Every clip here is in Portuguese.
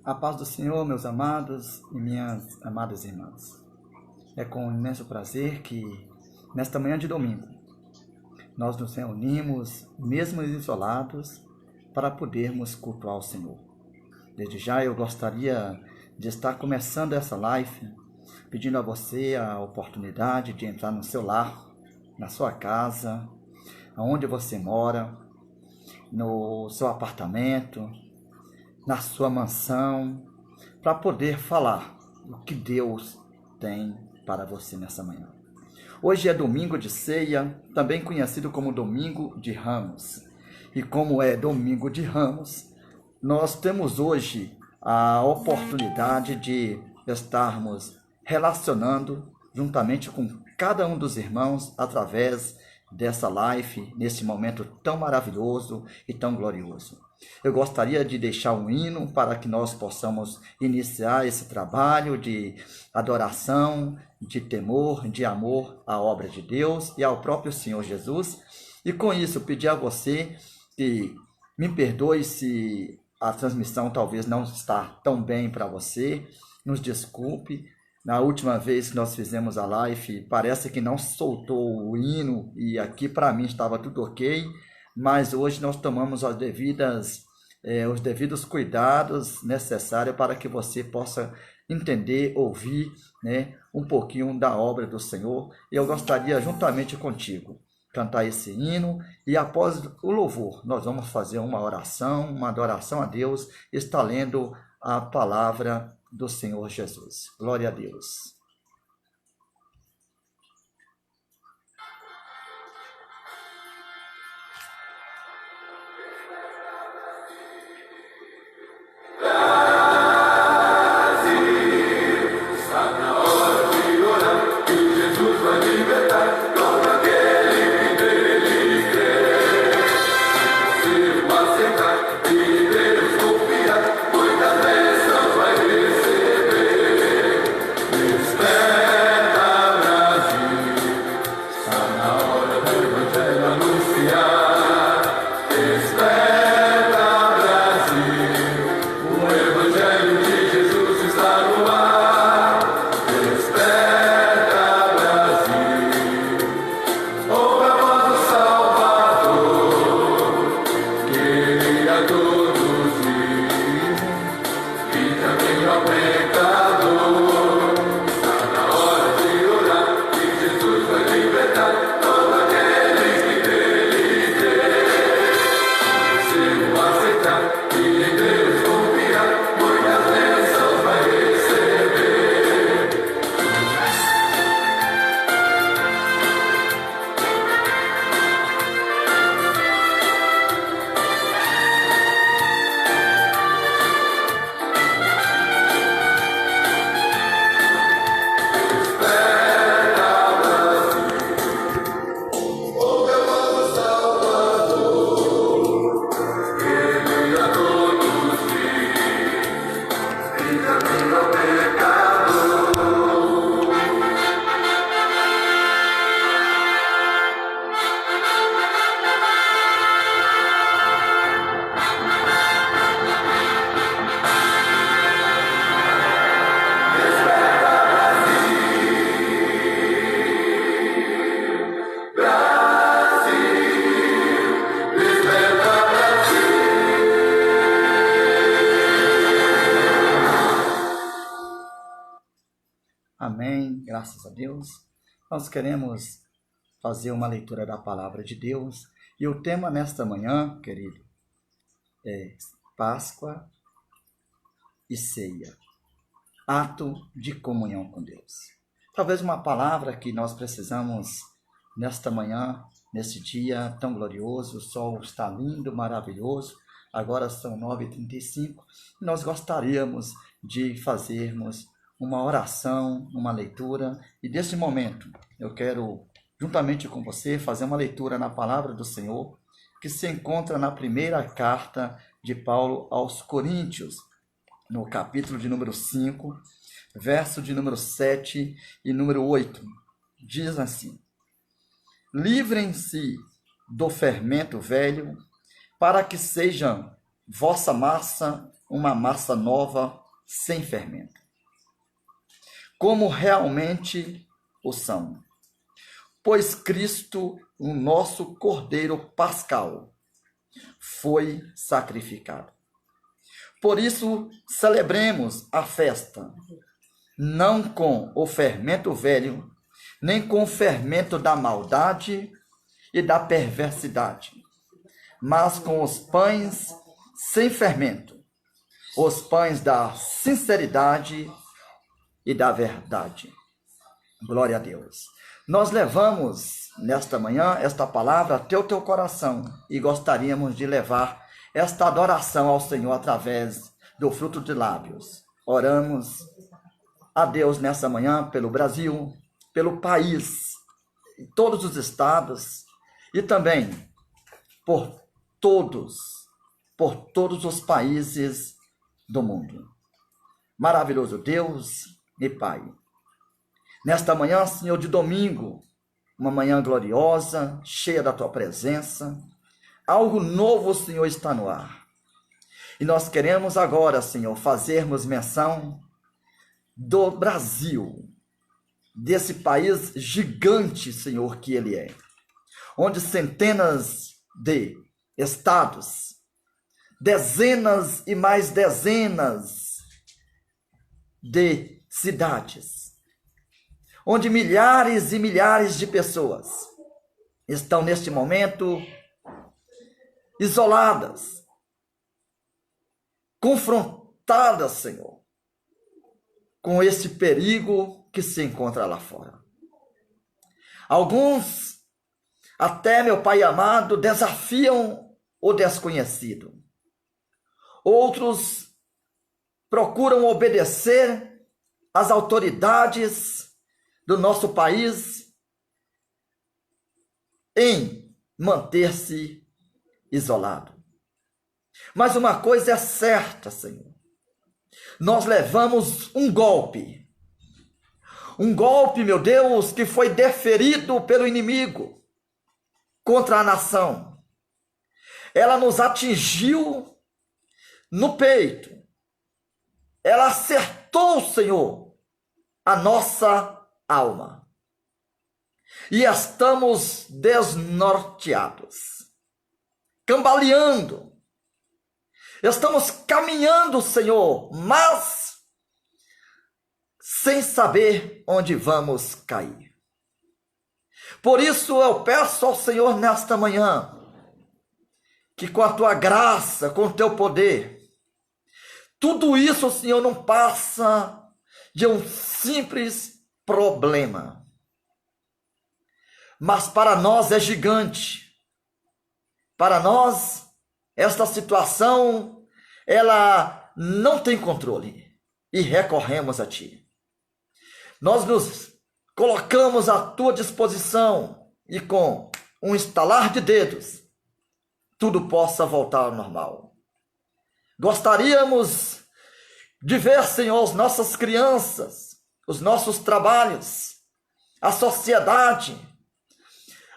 A paz do Senhor, meus amados e minhas amadas irmãs. É com imenso prazer que, nesta manhã de domingo, nós nos reunimos, mesmo isolados, para podermos cultuar o Senhor. Desde já eu gostaria de estar começando essa live, pedindo a você a oportunidade de entrar no seu lar, na sua casa, aonde você mora, no seu apartamento, na sua mansão, para poder falar o que Deus tem para você nessa manhã. Hoje é domingo de ceia, também conhecido como domingo de Ramos. E como é domingo de Ramos, nós temos hoje a oportunidade de estarmos relacionando juntamente com cada um dos irmãos através dessa live, nesse momento tão maravilhoso e tão glorioso. Eu gostaria de deixar um hino para que nós possamos iniciar esse trabalho de adoração, de temor, de amor à obra de Deus e ao próprio Senhor Jesus. E com isso, pedir a você que me perdoe se a transmissão talvez não está tão bem para você, nos desculpe. Na última vez que nós fizemos a live, parece que não soltou o hino e aqui para mim estava tudo ok, mas hoje nós tomamos os devidos cuidados necessários para que você possa entender, ouvir, um pouquinho da obra do Senhor. E eu gostaria, juntamente contigo, cantar esse hino e após o louvor, nós vamos fazer uma oração, uma adoração a Deus, está lendo a palavra do Senhor Jesus. Glória a Deus. Amém, graças a Deus. Nós queremos fazer uma leitura da palavra de Deus e o tema nesta manhã, querido, é Páscoa e ceia, ato de comunhão com Deus. Talvez uma palavra que nós precisamos nesta manhã, nesse dia tão glorioso, o sol está lindo, maravilhoso, agora são 9h35, e nós gostaríamos de fazermos uma oração, uma leitura, e desse momento eu quero, juntamente com você, fazer uma leitura na palavra do Senhor, que se encontra na primeira carta de Paulo aos Coríntios, no capítulo de número 5, verso de número 7 e número 8. Diz assim: livrem-se do fermento velho, para que sejam vossa massa uma massa nova, sem fermento, como realmente o são. Pois Cristo, o nosso Cordeiro Pascal, foi sacrificado. Por isso, celebremos a festa, não com o fermento velho, nem com o fermento da maldade e da perversidade, mas com os pães sem fermento, os pães da sinceridade e da verdade. Glória a Deus. Nós levamos nesta manhã esta palavra até o teu coração e gostaríamos de levar esta adoração ao Senhor através do fruto de lábios. Oramos a Deus nessa manhã pelo Brasil, pelo país, todos os estados e também por todos os países do mundo. Maravilhoso Deus e Pai. Nesta manhã, Senhor, de domingo, uma manhã gloriosa, cheia da Tua presença, algo novo, Senhor, está no ar. E nós queremos agora, Senhor, fazermos menção do Brasil, desse país gigante, Senhor, que ele é, onde centenas de estados, dezenas e mais dezenas de cidades, onde milhares e milhares de pessoas estão neste momento isoladas, confrontadas, Senhor, com esse perigo que se encontra lá fora. Alguns, até, meu Pai amado, desafiam o desconhecido. Outros procuram obedecer às autoridades do nosso país em manter-se isolado. Mas uma coisa é certa, Senhor. Nós levamos um golpe, meu Deus, que foi deferido pelo inimigo contra a nação. Ela nos atingiu no peito. Ela acertou, Senhor, a nossa alma. E estamos desnorteados, cambaleando. Estamos caminhando, Senhor, mas sem saber onde vamos cair. Por isso eu peço ao Senhor nesta manhã, que com a Tua graça, com o Teu poder, tudo isso, Senhor, não passa de um simples problema. Mas para nós é gigante. Para nós, esta situação, ela não tem controle. E recorremos a Ti. Nós nos colocamos à Tua disposição e com um estalar de dedos, tudo possa voltar ao normal. Gostaríamos de ver, Senhor, as nossas crianças, os nossos trabalhos, a sociedade,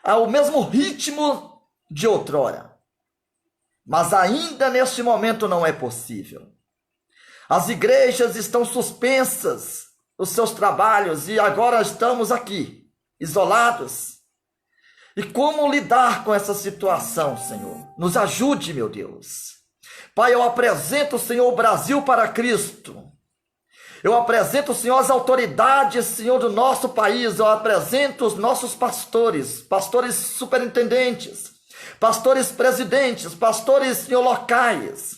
ao mesmo ritmo de outrora. Mas ainda neste momento não é possível. As igrejas estão suspensas, os seus trabalhos, e agora estamos aqui, isolados. E como lidar com essa situação, Senhor? Nos ajude, meu Deus. Pai, eu apresento, Senhor, o Brasil para Cristo. Eu apresento, Senhor, as autoridades, Senhor, do nosso país. Eu apresento os nossos pastores superintendentes, pastores presidentes, pastores, Senhor, locais,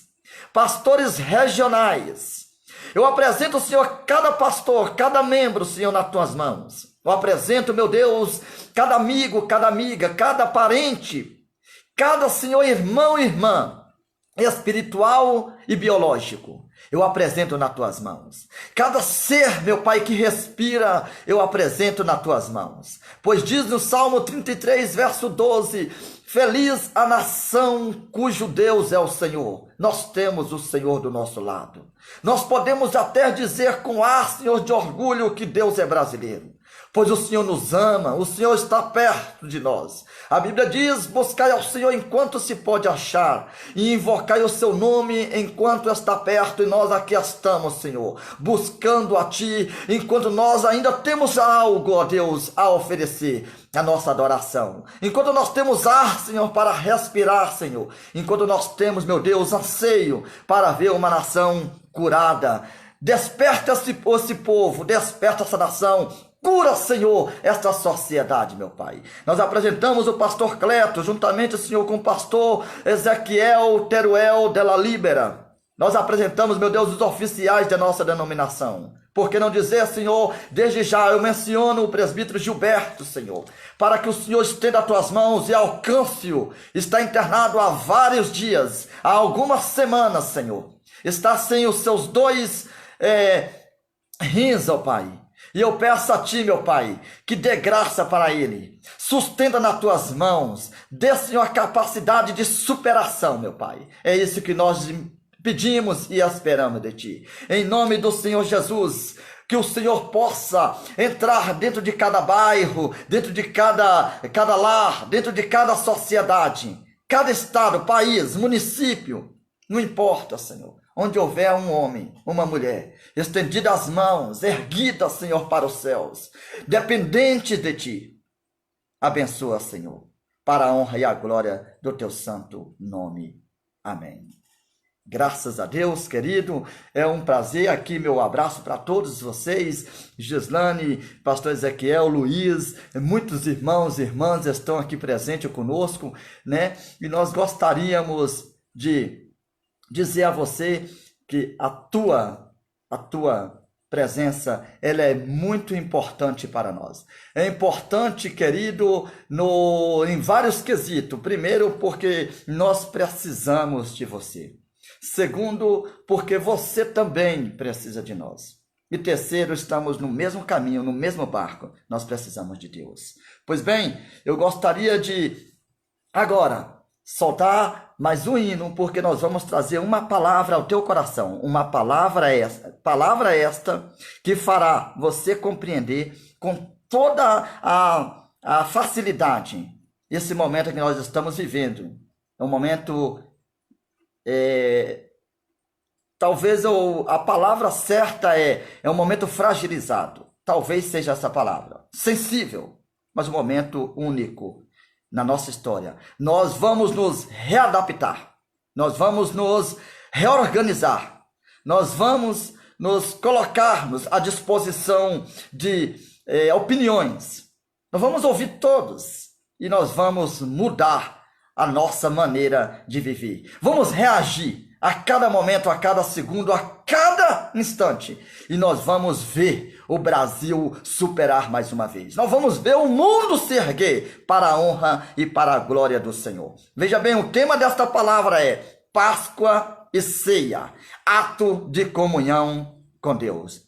pastores regionais. Eu apresento, Senhor, cada pastor, cada membro, Senhor, nas Tuas mãos. Eu apresento, meu Deus, cada amigo, cada amiga, cada parente, cada, Senhor, irmão e irmã, espiritual e biológico. Eu apresento nas Tuas mãos. Cada ser, meu Pai, que respira, eu apresento nas Tuas mãos. Pois diz no Salmo 33, verso 12... Feliz a nação cujo Deus é o Senhor. Nós temos o Senhor do nosso lado. Nós podemos até dizer com ar, Senhor, de orgulho que Deus é brasileiro. pois o Senhor nos ama, o Senhor está perto de nós. A Bíblia diz: buscai ao Senhor enquanto se pode achar, e invocai o seu nome enquanto está perto, e nós aqui estamos, Senhor, buscando a Ti, enquanto nós ainda temos algo, ó Deus, a oferecer, a nossa adoração, enquanto nós temos ar, Senhor, para respirar, Senhor, enquanto nós temos, meu Deus, anseio para ver uma nação curada. Desperta esse povo, desperta essa nação, cura, Senhor, esta sociedade, meu Pai. Nós apresentamos o pastor Cleto, juntamente, Senhor, com o pastor Ezequiel Teruel de la Libera. Nós apresentamos, meu Deus, os oficiais da nossa denominação. Por que não dizer, Senhor, desde já eu menciono o presbítero Gilberto, Senhor, para que o Senhor estenda as tuas mãos e alcance-o. Está internado há vários dias, há algumas semanas, Senhor. Está sem os seus dois rins, ó Pai. E eu peço a Ti, meu Pai, que dê graça para ele. Sustenta nas tuas mãos. Dê, Senhor, a capacidade de superação, meu Pai. É isso que nós pedimos e esperamos de Ti. Em nome do Senhor Jesus, que o Senhor possa entrar dentro de cada bairro, dentro de cada lar, dentro de cada sociedade, cada estado, país, município, não importa, Senhor. Onde houver um homem, uma mulher, estendida as mãos, erguida, Senhor, para os céus, dependente de Ti, abençoa, Senhor, para a honra e a glória do Teu santo nome. Amém. Graças a Deus, querido, é um prazer aqui, meu abraço para todos vocês, Gislane, pastor Ezequiel, Luiz, muitos irmãos e irmãs estão aqui presentes conosco, né? E nós gostaríamos de dizer a você que a tua presença, ela é muito importante para nós. É importante, querido, em vários quesitos. Primeiro, porque nós precisamos de você. Segundo, porque você também precisa de nós. E terceiro, estamos no mesmo caminho, no mesmo barco. Nós precisamos de Deus. Pois bem, eu gostaria de agora soltar mais um hino, porque nós vamos trazer uma palavra ao teu coração, uma palavra esta que fará você compreender com toda a facilidade esse momento que nós estamos vivendo. É um momento, talvez a palavra certa é um momento fragilizado, talvez seja essa palavra, sensível, mas um momento único na nossa história. Nós vamos nos readaptar, nós vamos nos reorganizar, nós vamos nos colocarmos à disposição de opiniões, nós vamos ouvir todos e nós vamos mudar a nossa maneira de viver, vamos reagir a cada momento, a cada segundo, a cada instante, e nós vamos ver o Brasil superar mais uma vez. Nós vamos ver o mundo se erguer para a honra e para a glória do Senhor. Veja bem, o tema desta palavra é Páscoa e Ceia, ato de comunhão com Deus.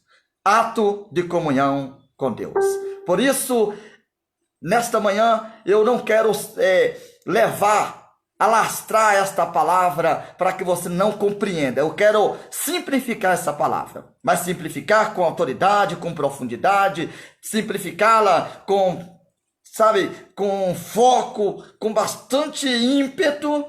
Ato de comunhão com Deus. Por isso, nesta manhã, eu não quero alastrar esta palavra para que você não compreenda. Eu quero simplificar essa palavra, mas simplificar com autoridade, com profundidade, simplificá-la com foco, com bastante ímpeto,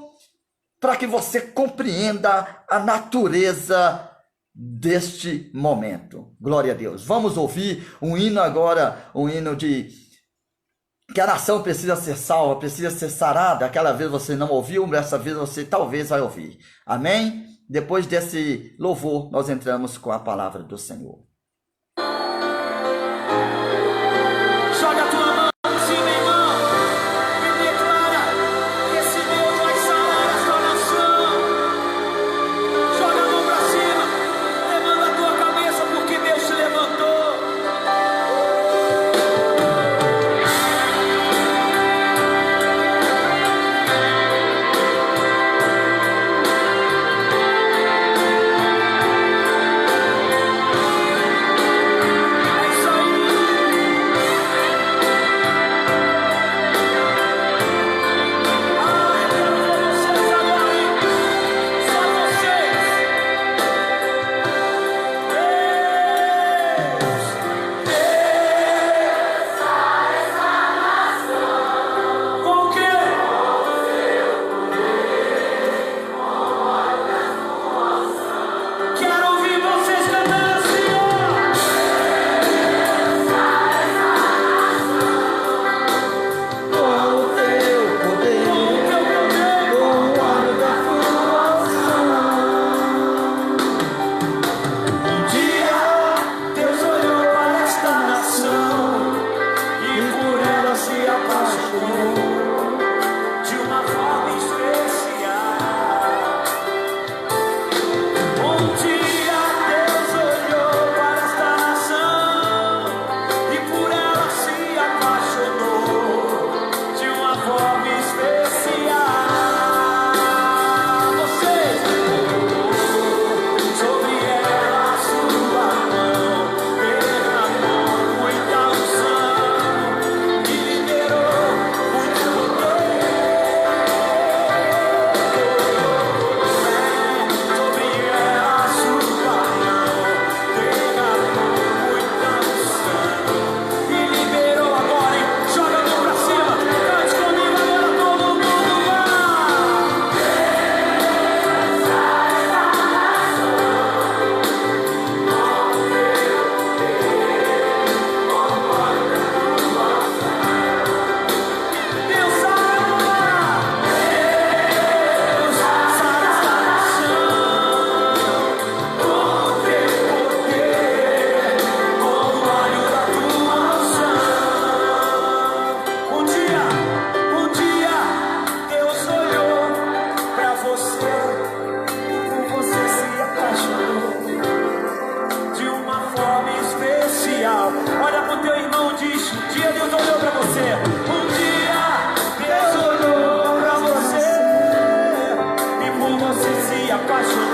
para que você compreenda a natureza deste momento. Glória a Deus. Vamos ouvir um hino agora, um hino que a nação precisa ser salva, precisa ser sarada. Aquela vez você não ouviu, dessa vez você talvez vai ouvir. Amém? Depois desse louvor, nós entramos com a palavra do Senhor. Joga a tua mão assim, meu irmão, e declara que esse Deus vai sarar esta nação. Joga a mão pra cima, levanta a tua cabeça, porque Deus te levantou.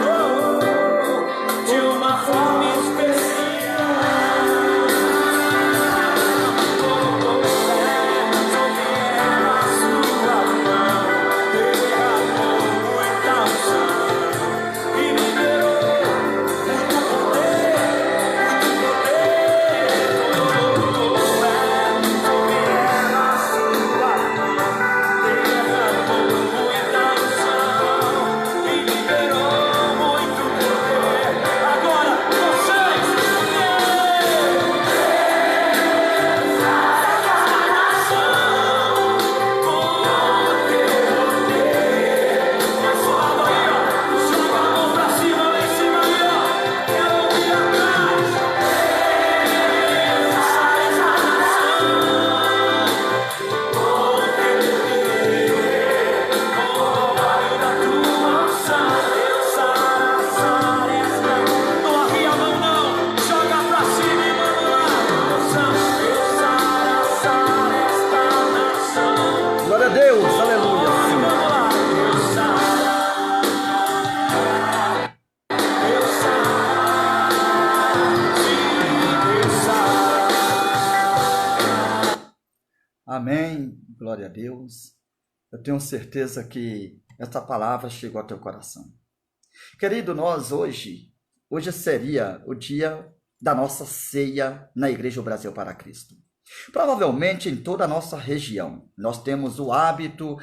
socorro de uma forma especial. Glória a Deus, aleluia. Amém, glória a Deus. Eu tenho certeza que essa palavra chegou ao teu coração. Querido, nós hoje seria o dia da nossa ceia na Igreja Brasil para Cristo. Provavelmente em toda a nossa região, nós temos o hábito,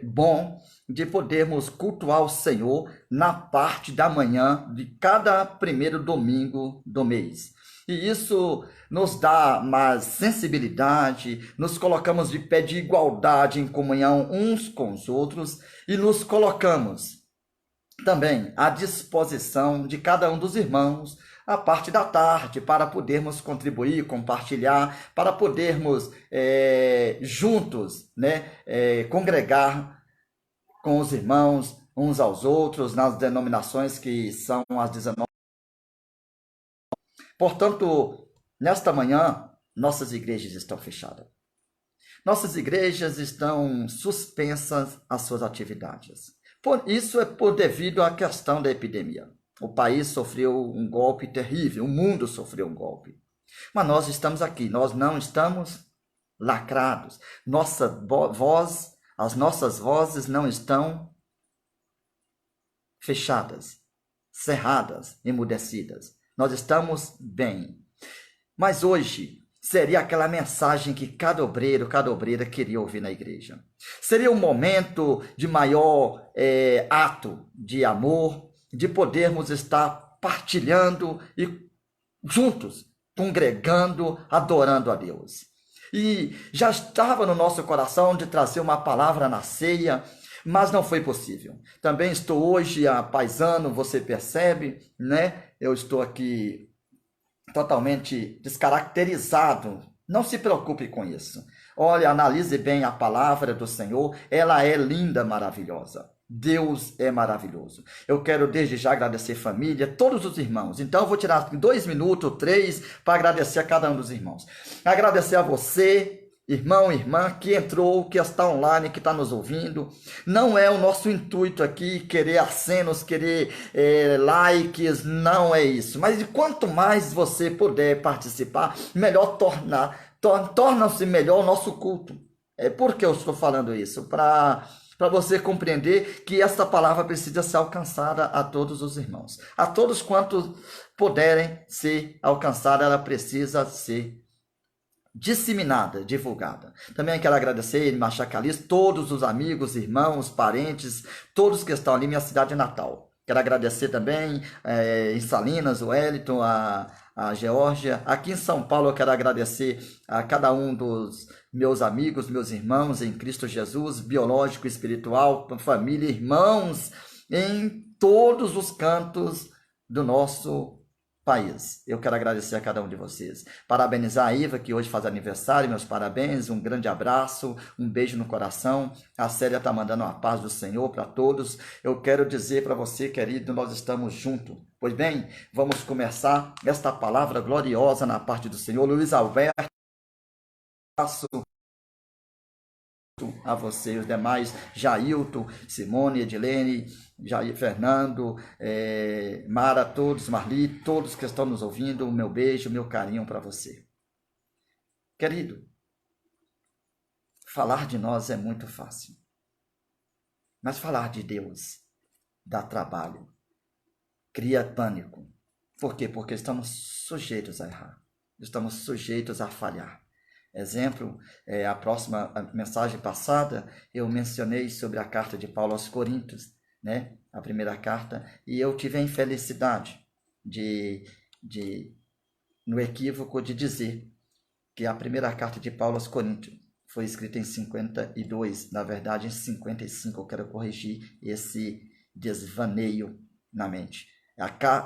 bom de podermos cultuar o Senhor na parte da manhã de cada primeiro domingo do mês. E isso nos dá mais sensibilidade, nos colocamos de pé de igualdade em comunhão uns com os outros e nos colocamos também à disposição de cada um dos irmãos a parte da tarde, para podermos contribuir, compartilhar, para podermos juntos, congregar com os irmãos, uns aos outros, nas denominações que são as 19. Portanto, nesta manhã, nossas igrejas estão fechadas. Nossas igrejas estão suspensas as suas atividades. Isso é devido à questão da epidemia. O país sofreu um golpe terrível, o mundo sofreu um golpe. Mas nós estamos aqui, nós não estamos lacrados. As nossas vozes não estão fechadas, cerradas, emudecidas. Nós estamos bem. Mas hoje seria aquela mensagem que cada obreiro, cada obreira queria ouvir na igreja. Seria um momento de maior ato de amor, de podermos estar partilhando e juntos, congregando, adorando a Deus. E já estava no nosso coração de trazer uma palavra na ceia, mas não foi possível. Também estou hoje paisano, você percebe, Eu estou aqui totalmente descaracterizado. Não se preocupe com isso. Olha, analise bem a palavra do Senhor, ela é linda, maravilhosa. Deus é maravilhoso. Eu quero desde já agradecer família, todos os irmãos. Então eu vou tirar 2 minutos, 3, para agradecer a cada um dos irmãos. Agradecer a você, irmão, irmã, que entrou, que está online, que está nos ouvindo. Não é o nosso intuito aqui querer acenos, querer likes, não é isso. Mas quanto mais você puder participar, melhor torna-se melhor o nosso culto. Por que eu estou falando isso? Para você compreender que esta palavra precisa ser alcançada a todos os irmãos. A todos quantos puderem ser alcançada, ela precisa ser disseminada, divulgada. Também quero agradecer em Machacalis, todos os amigos, irmãos, parentes, todos que estão ali, minha cidade natal. Quero agradecer também em Salinas, o Wellington, a Geórgia. Aqui em São Paulo eu quero agradecer a cada um dos meus amigos, meus irmãos em Cristo Jesus, biológico, espiritual, família, irmãos, em todos os cantos do nosso país. Eu quero agradecer a cada um de vocês. Parabenizar a Iva, que hoje faz aniversário, meus parabéns, um grande abraço, um beijo no coração. A Célia está mandando a paz do Senhor para todos. Eu quero dizer para você, querido, nós estamos juntos. Pois bem, vamos começar esta palavra gloriosa na parte do Senhor. Luiz Alberto, a você, os demais, Jailton, Simone, Edilene, Jair, Fernando, Mara, todos, Marli, todos que estão nos ouvindo, o meu beijo, o meu carinho para você. Querido, falar de nós é muito fácil, mas falar de Deus dá trabalho, cria pânico. Por quê? Porque estamos sujeitos a errar, estamos sujeitos a falhar. Exemplo, a mensagem passada, eu mencionei sobre a carta de Paulo aos Coríntios, né? A primeira carta, e eu tive a infelicidade no equívoco de dizer que a primeira carta de Paulo aos Coríntios foi escrita em 52, na verdade em 55, eu quero corrigir esse desvaneio na mente.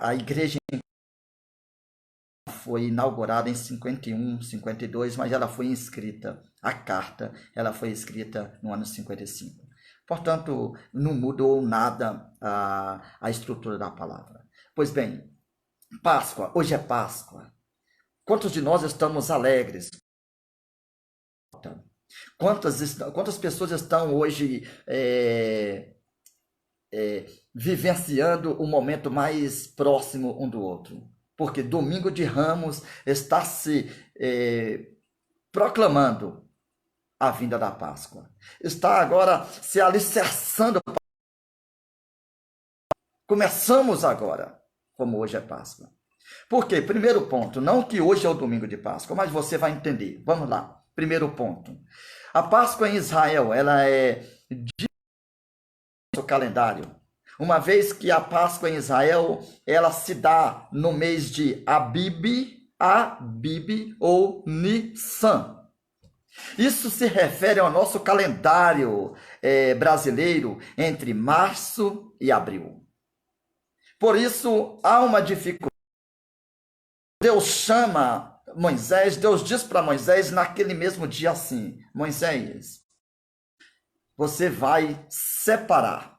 A igreja foi inaugurada em 51, 52, mas ela foi escrita, a carta, ela foi escrita no ano 55. Portanto, não mudou nada a estrutura da palavra. Pois bem, Páscoa, hoje é Páscoa. Quantos de nós estamos alegres? Quantas pessoas estão hoje vivenciando o momento mais próximo um do outro? Porque Domingo de Ramos está se proclamando a vinda da Páscoa. Está agora se alicerçando. Começamos agora, como hoje é Páscoa. Por quê? Primeiro ponto, não que hoje é o Domingo de Páscoa, mas você vai entender. Vamos lá. Primeiro ponto. A Páscoa em Israel, ela é de o calendário. Uma vez que a Páscoa em Israel, ela se dá no mês de Abib ou Nissan. Isso se refere ao nosso calendário brasileiro entre março e abril. Por isso, há uma dificuldade. Deus chama Moisés, Deus diz para Moisés naquele mesmo dia assim: Moisés, você vai separar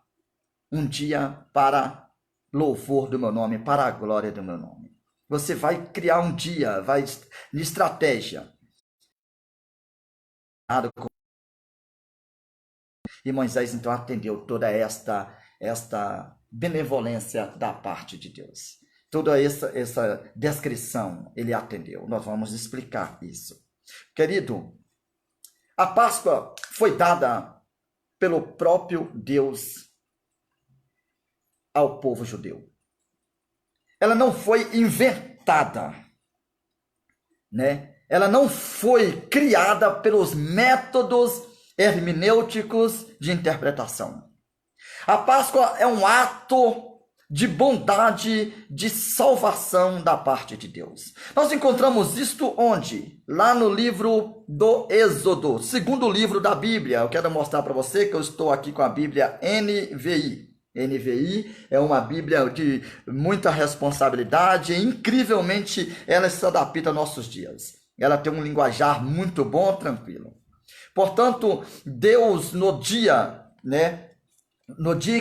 um dia para louvor do meu nome, para a glória do meu nome. Você vai criar um dia, vai de estratégia. E Moisés então atendeu toda esta benevolência da parte de Deus. Toda essa descrição ele atendeu. Nós vamos explicar isso. Querido, a Páscoa foi dada pelo próprio Deus ao povo judeu. Ela não foi inventada, né? Ela não foi criada pelos métodos hermenêuticos de interpretação. A Páscoa é um ato de bondade, de salvação da parte de Deus. Nós encontramos isto onde? Lá no livro do Êxodo, segundo livro da Bíblia. Eu quero mostrar para você que eu estou aqui com a Bíblia NVI. NVI é uma Bíblia de muita responsabilidade e incrivelmente ela se adapta aos nossos dias. Ela tem um linguajar muito bom, tranquilo. Portanto, Deus no dia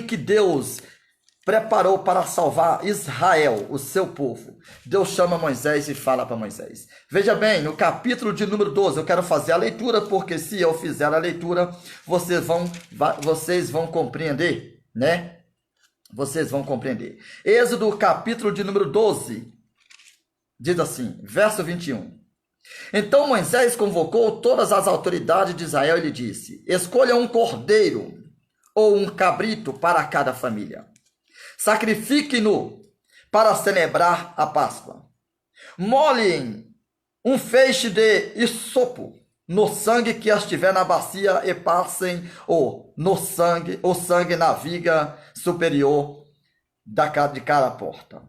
que Deus preparou para salvar Israel, o seu povo, Deus chama Moisés e fala para Moisés. Veja bem, no capítulo de número 12, eu quero fazer a leitura, porque se eu fizer a leitura, vocês vão compreender, né? Vocês vão compreender. Êxodo, capítulo de número 12, diz assim, verso 21. Então Moisés convocou todas as autoridades de Israel e lhe disse: escolha um cordeiro ou um cabrito para cada família. Sacrifique-no para celebrar a Páscoa. Molhem um feixe de hisopo no sangue que estiver na bacia e passem o sangue na viga superior de cada porta.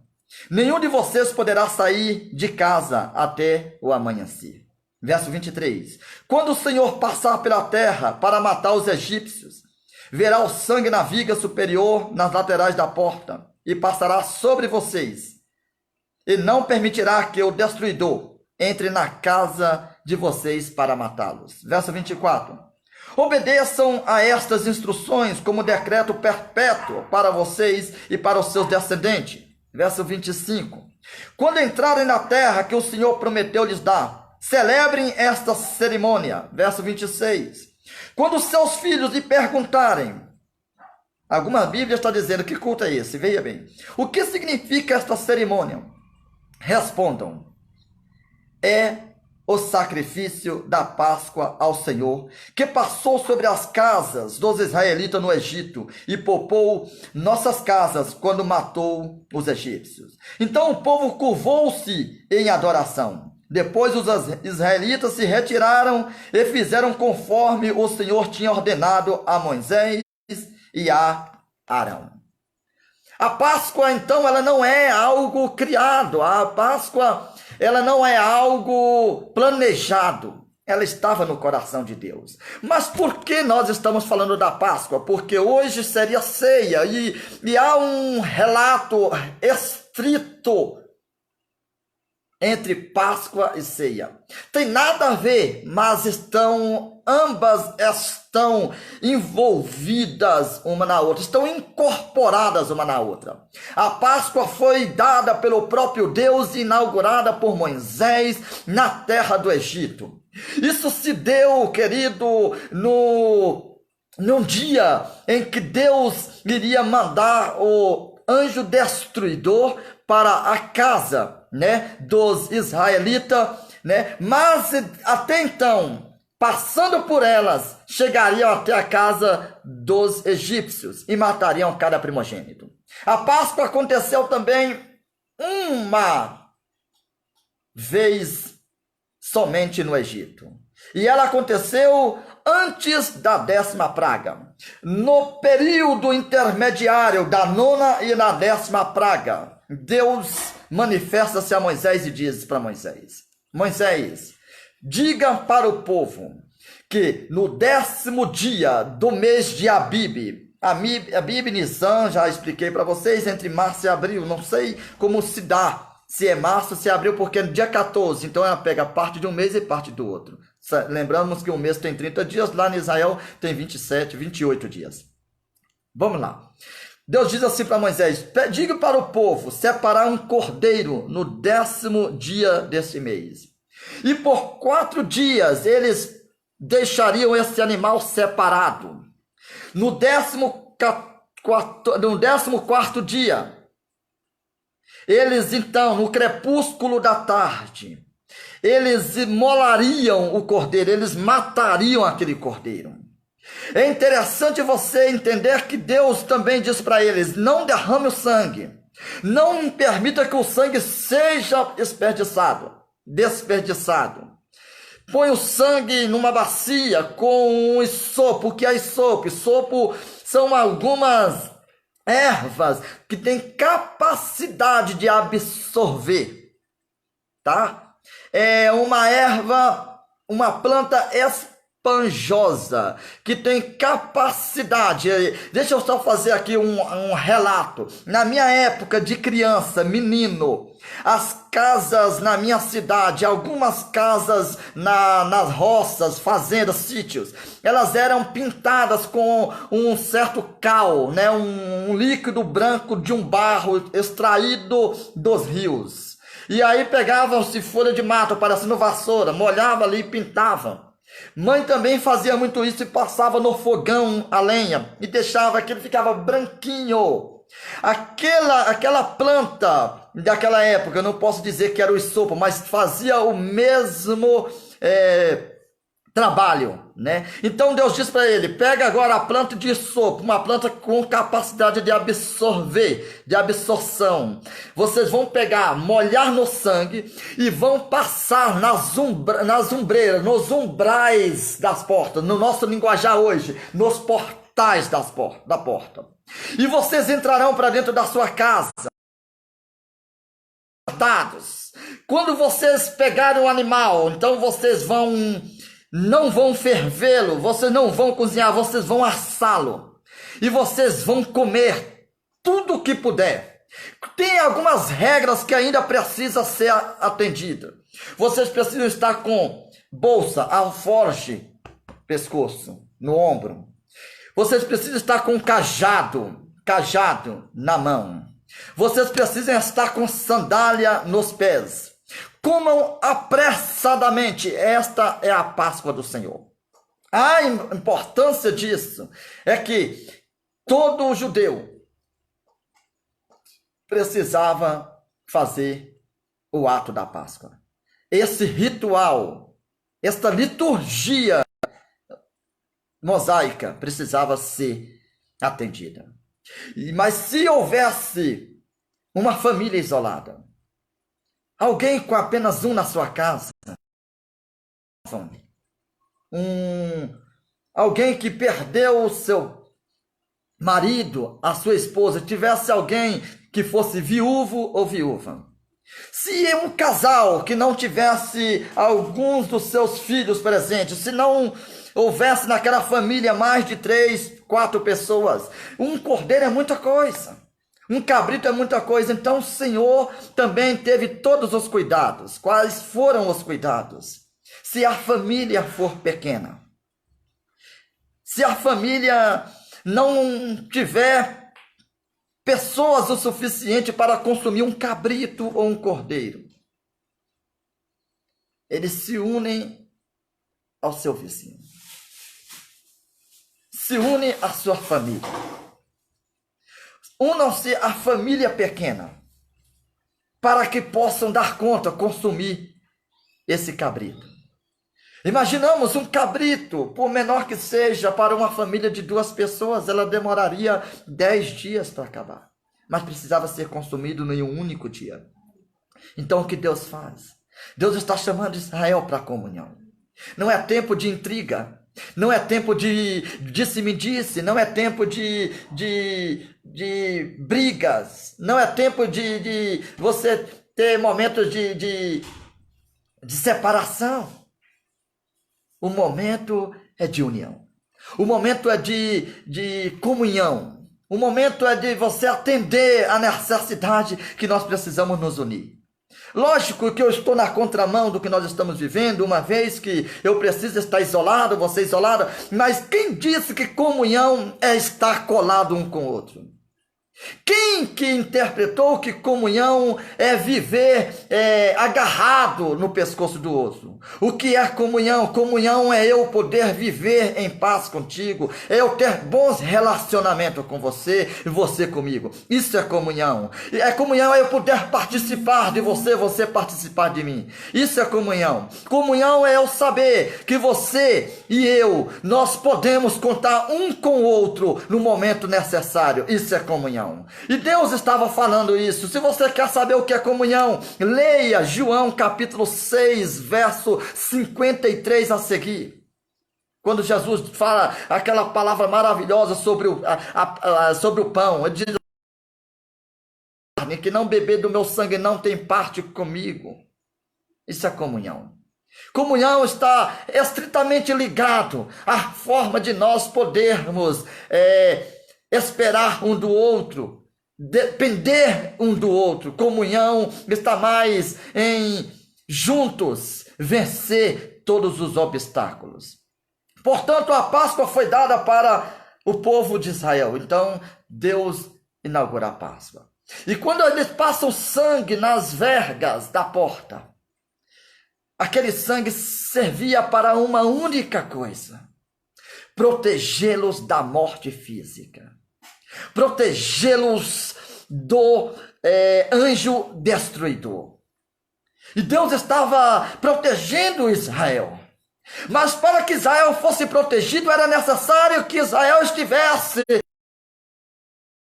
Nenhum de vocês poderá sair de casa até o amanhecer. Verso 23. Quando o Senhor passar pela terra para matar os egípcios, verá o sangue na viga superior nas laterais da porta e passará sobre vocês. E não permitirá que o destruidor entre na casa de vocês para matá-los. Verso 24. Obedeçam a estas instruções como decreto perpétuo para vocês e para os seus descendentes. Verso 25. Quando entrarem na terra que o Senhor prometeu lhes dar, celebrem esta cerimônia. Verso 26. Quando seus filhos lhe perguntarem, alguma Bíblia está dizendo que culto é esse? Veja bem. O que significa esta cerimônia? Respondam: é o sacrifício da Páscoa ao Senhor, que passou sobre as casas dos israelitas no Egito e poupou nossas casas quando matou os egípcios. Então o povo curvou-se em adoração. Depois os israelitas se retiraram e fizeram conforme o Senhor tinha ordenado a Moisés e a Arão. A Páscoa, então, ela não é algo criado. A Páscoa, ela não é algo planejado. Ela estava no coração de Deus. Mas por que nós estamos falando da Páscoa? Porque hoje seria ceia e há um relato estrito entre Páscoa e ceia. Tem nada a ver, mas ambas estão envolvidas uma na outra, estão incorporadas uma na outra. A Páscoa foi dada pelo próprio Deus e inaugurada por Moisés na terra do Egito. Isso se deu, querido, num dia em que Deus iria mandar o anjo destruidor para a casa, dos israelitas, mas até então, passando por elas, chegariam até a casa dos egípcios e matariam cada primogênito. A Páscoa aconteceu também uma vez somente no Egito. E ela aconteceu antes da 10ª praga. No período intermediário da 9ª e da 10ª praga, Deus manifesta-se a Moisés e diz para Moisés: Moisés, diga para o povo que no 10º dia do mês de Abib, Nissan, já expliquei para vocês, entre março e abril, não sei como se dá, se é março, se é abril, porque é no dia 14, então ela pega parte de um mês e parte do outro. Lembramos que um mês tem 30 dias, lá em Israel tem 27, 28 dias. Vamos lá. Deus diz assim para Moisés: diga para o povo separar um cordeiro no 10º dia desse mês. E por 4 dias eles deixariam esse animal separado. No 14º dia, eles então, no crepúsculo da tarde, eles imolariam o cordeiro, eles matariam aquele cordeiro. É interessante você entender que Deus também diz para eles: não derrame o sangue, não permita que o sangue seja desperdiçado. Põe o sangue numa bacia com um isopo. O que é isopo? Isopo são algumas ervas que têm capacidade de absorver, tá? É uma erva, uma planta esponjosa, que tem capacidade. Deixa eu só fazer aqui um relato. Na minha época de criança, menino, as casas na minha cidade, algumas casas nas roças, fazendas, sítios, elas eram pintadas com um certo cal, um líquido branco de um barro extraído dos rios. E aí pegavam-se folha de mato, parecendo vassoura, molhava ali e pintava. Mãe também fazia muito isso e passava no fogão a lenha e deixava que ele ficava branquinho. Aquela planta daquela época, eu não posso dizer que era o isopo, mas fazia o mesmo trabalho, Então Deus diz para ele: pega agora a planta de isopo, uma planta com capacidade de absorver, de absorção. Vocês vão pegar, molhar no sangue e vão passar nas ombreiras, nos umbrais das portas, no nosso linguajar hoje, nos portais da porta. E vocês entrarão para dentro da sua casa. Quando vocês pegarem o animal, então vocês não vão fervê-lo, vocês não vão cozinhar, vocês vão assá-lo. E vocês vão comer tudo o que puder. Tem algumas regras que ainda precisam ser atendidas. Vocês precisam estar com bolsa, alforje, pescoço, no ombro. Vocês precisam estar com cajado na mão. Vocês precisam estar com sandália nos pés. Comam apressadamente. Esta é a Páscoa do Senhor. A importância disso é que todo judeu precisava fazer o ato da Páscoa. Esse ritual, esta liturgia mosaica precisava ser atendida. Mas se houvesse uma família isolada, alguém com apenas um na sua casa, alguém que perdeu o seu marido, a sua esposa, tivesse alguém que fosse viúvo ou viúva. Se um casal que não tivesse alguns dos seus filhos presentes, se não houvesse naquela família mais de 3, 4 pessoas, um cordeiro é muita coisa, um cabrito é muita coisa. Então o Senhor também teve todos os cuidados. Quais foram os cuidados? Se a família for pequena, se a família não tiver pessoas o suficiente para consumir um cabrito ou um cordeiro, eles se unem ao seu vizinho, se unem à sua família, unam-se à família pequena, para que possam dar conta, consumir esse cabrito. Imaginamos um cabrito, por menor que seja, para uma família de 2 pessoas, ela demoraria 10 dias para acabar. Mas precisava ser consumido em um único dia. Então o que Deus faz? Deus está chamando Israel para a comunhão. Não é tempo de intriga, não é tempo de disse-me-disse, não é tempo de brigas, não é tempo de você ter momentos de separação. O momento é de união. O momento é de comunhão. O momento é de você atender a necessidade que nós precisamos nos unir. Lógico que eu estou na contramão do que nós estamos vivendo, uma vez que eu preciso estar isolado, você isolado, mas quem disse que comunhão é estar colado um com o outro? Quem que interpretou que comunhão é viver agarrado no pescoço do outro? O que é comunhão? Comunhão é eu poder viver em paz contigo, é eu ter bons relacionamentos com você e você comigo. Isso é comunhão. Comunhão é eu poder participar de você, você participar de mim. Isso é comunhão. Comunhão é eu saber que você e eu, nós podemos contar um com o outro no momento necessário. Isso é comunhão. E Deus estava falando isso. Se você quer saber o que é comunhão, leia João capítulo 6, verso 53 a seguir. Quando Jesus fala aquela palavra maravilhosa sobre o pão, ele diz: que não beber do meu sangue não tem parte comigo. Isso é comunhão. Comunhão está estritamente ligado à forma de nós podermos esperar um do outro, depender um do outro. Comunhão está mais em juntos vencer todos os obstáculos. Portanto, a Páscoa foi dada para o povo de Israel. Então, Deus inaugura a Páscoa. E quando eles passam sangue nas vergas da porta, aquele sangue servia para uma única coisa: protegê-los da morte física, protegê-los do anjo destruidor. E Deus estava protegendo Israel. Mas para que Israel fosse protegido, era necessário que Israel estivesse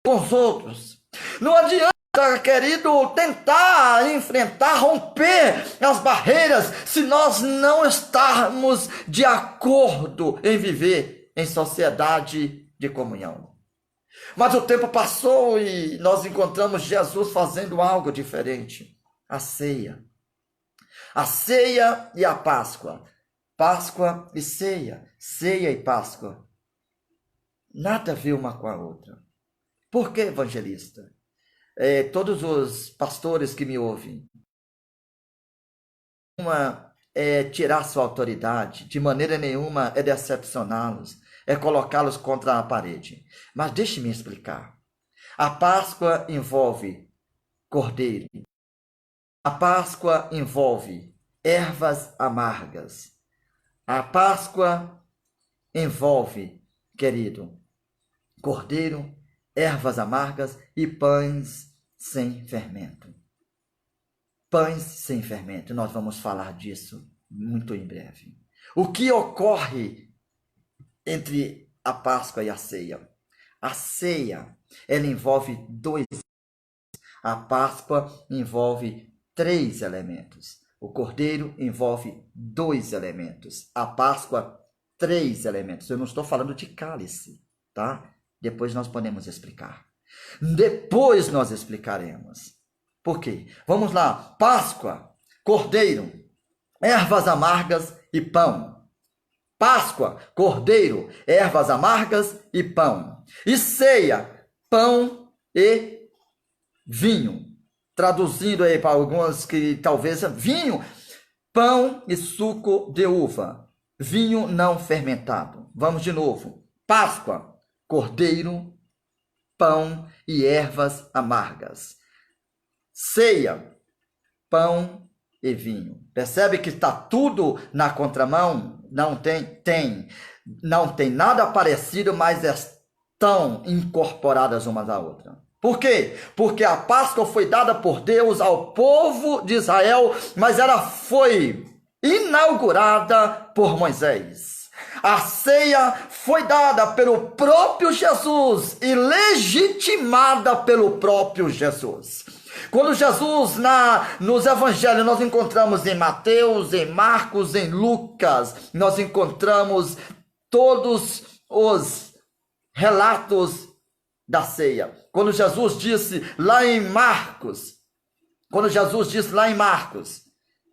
com os outros. Não adianta, querido, tentar enfrentar, romper as barreiras, se nós não estarmos de acordo em viver em sociedade de comunhão. Mas o tempo passou e nós encontramos Jesus fazendo algo diferente. A ceia. A ceia e a Páscoa. Páscoa e ceia. Ceia e Páscoa. Nada a ver uma com a outra. Por que, evangelista? Todos os pastores que me ouvem, uma é tirar sua autoridade, de maneira nenhuma é decepcioná-los, é colocá-los contra a parede. Mas deixe-me explicar. A Páscoa envolve cordeiro. A Páscoa envolve ervas amargas. A Páscoa envolve, querido, cordeiro, ervas amargas e pães sem fermento. Pães sem fermento. Nós vamos falar disso muito em breve. O que ocorre entre a Páscoa e a ceia? A ceia, ela envolve 2. A Páscoa envolve 3 elementos. O cordeiro envolve 2 elementos. A Páscoa, 3 elementos. Eu não estou falando de cálice, tá? Depois nós podemos explicar. Depois nós explicaremos. Por quê? Vamos lá. Páscoa, cordeiro, ervas amargas e pão. Páscoa, cordeiro, ervas amargas e pão. E ceia, pão e vinho. Traduzindo aí para algumas que talvez vinho, pão e suco de uva. Vinho não fermentado. Vamos de novo. Páscoa, cordeiro, pão e ervas amargas. Ceia, pão e vinho. Percebe que está tudo na contramão? Não tem? Tem. Não tem nada parecido, mas estão incorporadas uma da outra. Por quê? Porque a Páscoa foi dada por Deus ao povo de Israel, mas ela foi inaugurada por Moisés. A ceia foi dada pelo próprio Jesus e legitimada pelo próprio Jesus. Quando Jesus, nos evangelhos, nós encontramos em Mateus, em Marcos, em Lucas, nós encontramos todos os relatos da ceia. Quando Jesus disse lá em Marcos,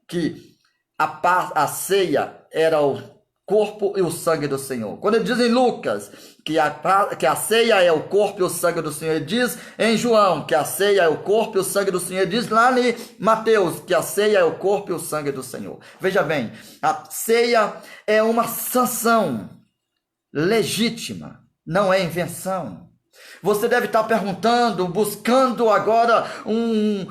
que a ceia era o corpo e o sangue do Senhor. Quando ele diz em Lucas que a ceia é o corpo e o sangue do Senhor, ele diz em João que a ceia é o corpo e o sangue do Senhor, ele diz lá em Mateus que a ceia é o corpo e o sangue do Senhor. Veja bem, a ceia é uma sanção legítima, não é invenção. Você deve estar perguntando, buscando agora um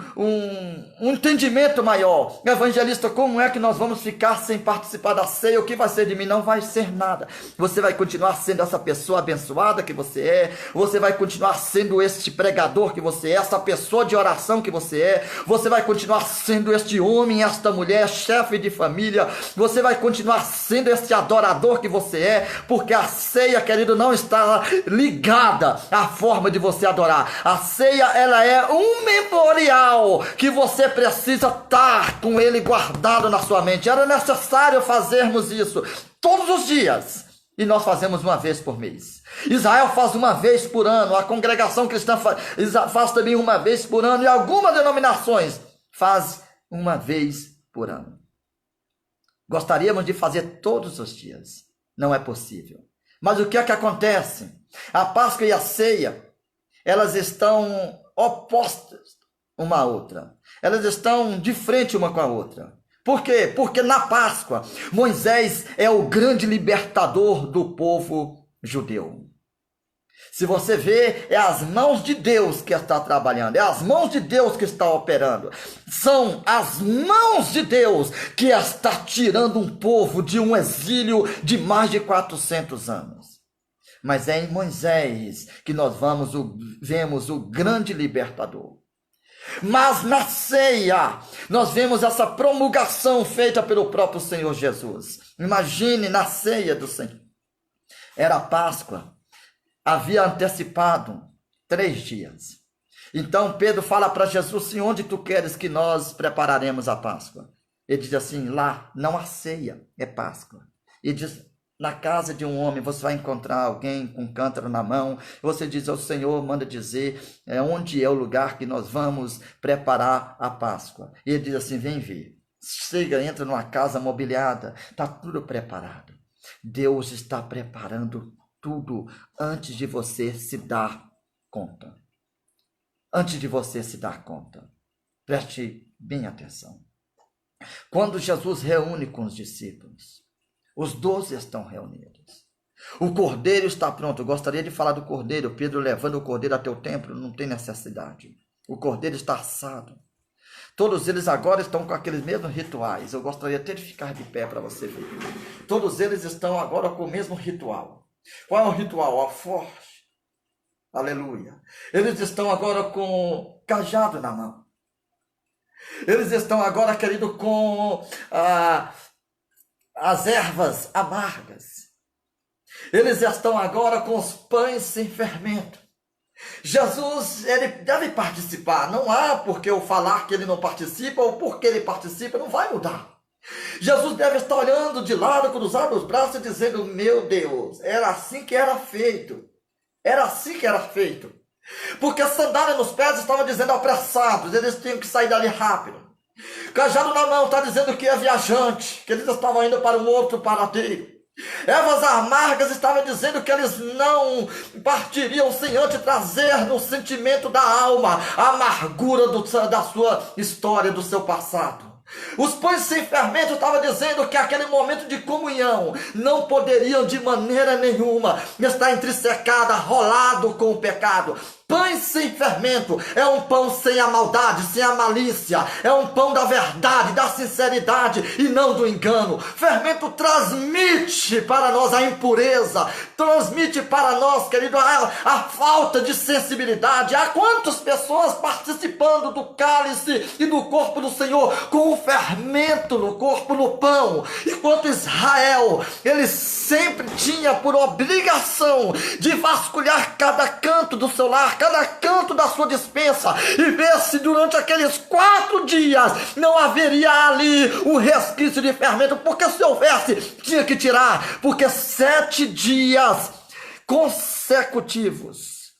entendimento maior. Evangelista, como é que nós vamos ficar sem participar da ceia? O que vai ser de mim? Não vai ser nada. Você vai continuar sendo essa pessoa abençoada que você é. Você vai continuar sendo este pregador que você é, essa pessoa de oração que você é. Você vai continuar sendo este homem, esta mulher, chefe de família. Você vai continuar sendo este adorador que você é, porque a ceia, querido, não está ligada à forma de você adorar. A ceia, ela é um memorial que você precisa estar com ele guardado na sua mente. Era necessário fazermos isso todos os dias. E nós fazemos uma vez por mês. Israel faz uma vez por ano. A congregação cristã faz também uma vez por ano. E algumas denominações faz uma vez por ano. Gostaríamos de fazer todos os dias. Não é possível. Mas o que é que acontece? A Páscoa e a ceia, elas estão opostas uma à outra. Elas estão de frente uma com a outra. Por quê? Porque na Páscoa, Moisés é o grande libertador do povo judeu. Se você vê, é as mãos de Deus que está trabalhando, é as mãos de Deus que está operando. São as mãos de Deus que está tirando um povo de um exílio de mais de 400 anos. Mas é em Moisés que nós vemos o grande libertador. Mas na ceia, nós vemos essa promulgação feita pelo próprio Senhor Jesus. Imagine na ceia do Senhor. Era a Páscoa. Havia antecipado 3 dias. Então Pedro fala para Jesus, assim, onde tu queres que nós prepararemos a Páscoa? Ele diz assim, lá não há ceia, é Páscoa. E diz, na casa de um homem você vai encontrar alguém com um cântaro na mão. Você diz ao Senhor, manda dizer onde é o lugar que nós vamos preparar a Páscoa. E ele diz assim, vem ver. Chega, entra numa casa mobiliada, está tudo preparado. Deus está preparando tudo antes de você se dar conta. Antes de você se dar conta. Preste bem atenção. Quando Jesus reúne com os discípulos, os 12 estão reunidos. O cordeiro está pronto. Eu gostaria de falar do cordeiro. Pedro levando o cordeiro até o templo, não tem necessidade. O cordeiro está assado. Todos eles agora estão com aqueles mesmos rituais. Eu gostaria até de ficar de pé para você ver. Todos eles estão agora com o mesmo ritual. Qual é o ritual? A forte. Aleluia. Eles estão agora com cajado na mão. Eles estão agora, querido, com as ervas amargas. Eles estão agora com os pães sem fermento. Jesus, ele deve participar. Não há porque eu falar que ele não participa ou porque ele participa, não vai mudar. Jesus deve estar olhando de lado, cruzado os braços e dizendo: meu Deus, era assim que era feito. Era assim que era feito. Porque a sandália nos pés estava dizendo apressados, eles tinham que sair dali rápido. Cajado na mão está dizendo que é viajante, que eles estavam indo para um outro paradeiro. Ervas amargas estavam dizendo que eles não partiriam sem antes trazer no sentimento da alma a amargura da sua história, do seu passado. Os pães sem fermento estavam dizendo que aquele momento de comunhão não poderiam de maneira nenhuma estar entresecada, rolado com o pecado. Pães sem fermento é um pão sem a maldade, sem a malícia. É um pão da verdade, da sinceridade e não do engano. Fermento transmite para nós a impureza, transmite para nós, querido, a falta de sensibilidade. Há quantas pessoas participando do cálice e do corpo do Senhor com o fermento no corpo, no pão, enquanto Israel, ele sempre tinha por obrigação de vasculhar cada canto do seu lar, cada canto da sua despensa, e ver se durante aqueles 4 dias não haveria ali um resquício de fermento, porque se houvesse, tinha que tirar, porque 7 dias consecutivos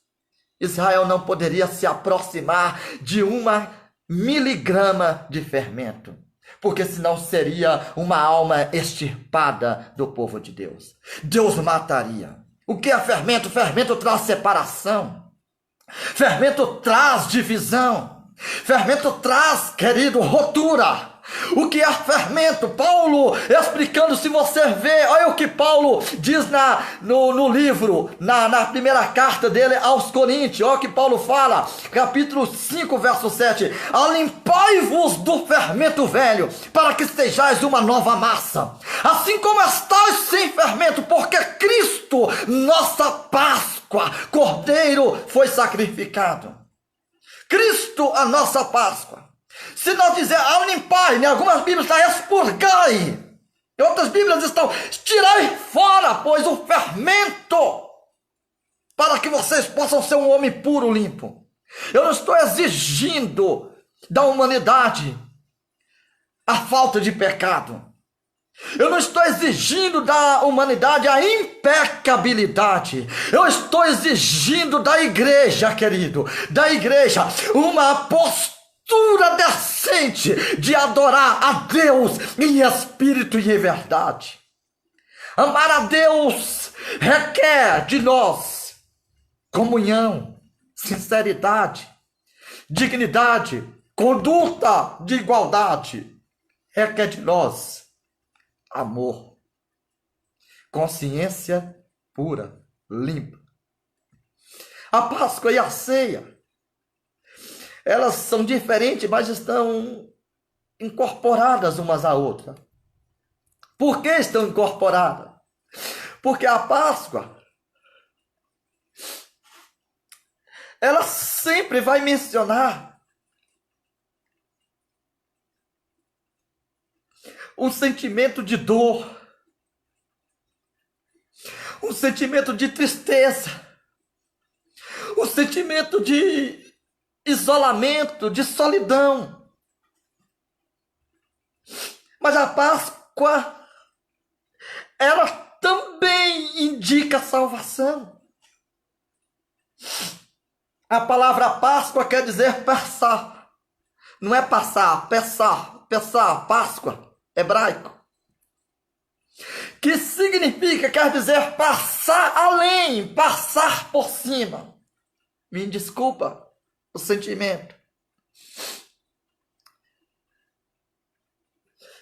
Israel não poderia se aproximar de 1 miligrama de fermento, porque senão seria uma alma extirpada do povo de Deus. Deus mataria. O que é fermento? Fermento traz separação. Fermento traz divisão. Fermento traz, querido, rotura. O que é fermento? Paulo explicando, se você vê, olha o que Paulo diz no livro, na primeira carta dele aos Coríntios, olha o que Paulo fala, capítulo 5, verso 7, alimpai-vos do fermento velho, para que sejais uma nova massa, assim como estáis sem fermento, porque Cristo, nossa Páscoa, Cordeiro, foi sacrificado. Cristo, a nossa Páscoa. Se nós dizermos alimpai, em algumas Bíblias está expurgai, em outras Bíblias estão tirai fora, pois o fermento, para que vocês possam ser um homem puro, limpo. Eu não estou exigindo da humanidade a falta de pecado. Eu não estou exigindo da humanidade a impecabilidade. Eu estou exigindo da igreja, querido, da igreja, uma postura decente de adorar a Deus em espírito e em verdade. Amar a Deus requer de nós comunhão, sinceridade, dignidade, conduta de igualdade. Requer de nós amor, consciência pura, limpa. A Páscoa e a ceia, elas são diferentes, mas estão incorporadas umas à outra. Por que estão incorporadas? Porque a Páscoa, ela sempre vai mencionar um sentimento de dor, um sentimento de tristeza, um sentimento de isolamento, de solidão. Mas a Páscoa, ela também indica salvação. A palavra Páscoa quer dizer passar. Não é passar, pensar, Páscoa, hebraico. Que significa, quer dizer passar além, passar por cima. Me desculpa o sentimento.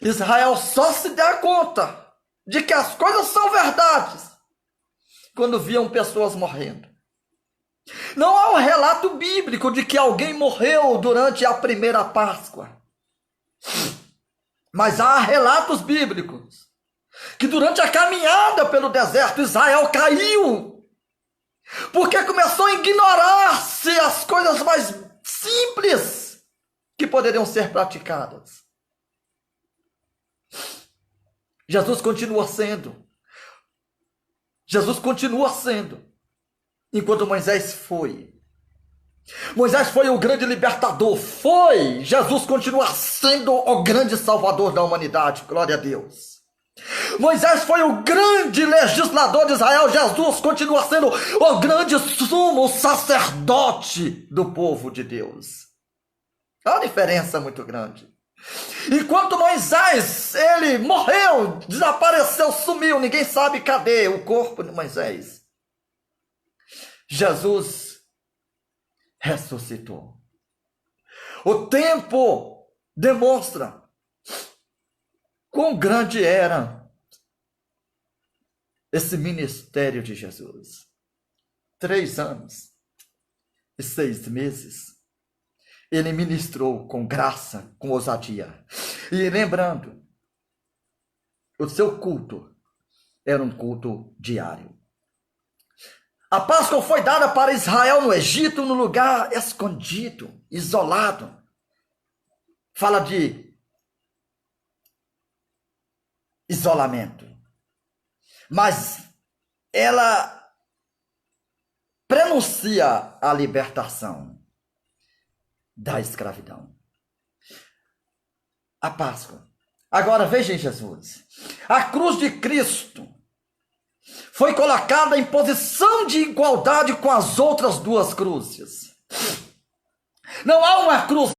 Israel só se dá conta de que as coisas são verdades quando viam pessoas morrendo. Não há um relato bíblico de que alguém morreu durante a primeira Páscoa. Mas há relatos bíblicos que durante a caminhada pelo deserto, Israel caiu, porque começou a ignorar-se as coisas mais simples que poderiam ser praticadas. Jesus continua sendo, enquanto Moisés foi. Moisés foi o grande libertador, foi. Jesus continua sendo o grande salvador da humanidade, glória a Deus. Moisés foi o grande legislador de Israel, Jesus continua sendo o grande sumo sacerdote do povo de Deus. Há uma diferença muito grande. Enquanto Moisés, ele morreu, desapareceu, sumiu, ninguém sabe cadê o corpo de Moisés. Jesus ressuscitou. O tempo demonstra quão grande era esse ministério de Jesus. 3 anos e 6 meses. Ele ministrou com graça, com ousadia. E lembrando, o seu culto era um culto diário. A Páscoa foi dada para Israel no Egito, no lugar escondido, isolado. Fala de isolamento. Mas ela prenuncia a libertação da escravidão. A Páscoa. Agora vejam Jesus. A cruz de Cristo foi colocada em posição de igualdade com as outras 2 cruzes. Não há uma cruz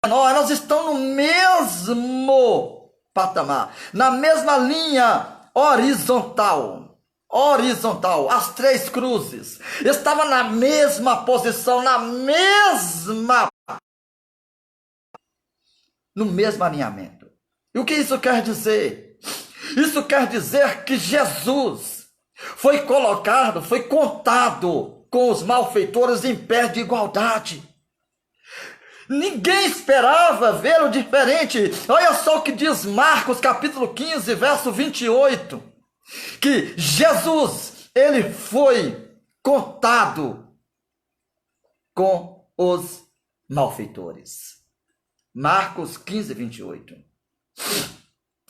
menor, elas estão no mesmo patamar, na mesma linha horizontal. As 3 cruzes estavam na mesma posição, no mesmo alinhamento. E o que isso quer dizer? Isso quer dizer que Jesus foi contado com os malfeitores em pé de igualdade. Ninguém esperava vê-lo diferente. Olha só o que diz Marcos capítulo 15, verso 28. Que Jesus, ele foi contado com os malfeitores. Marcos 15, 28.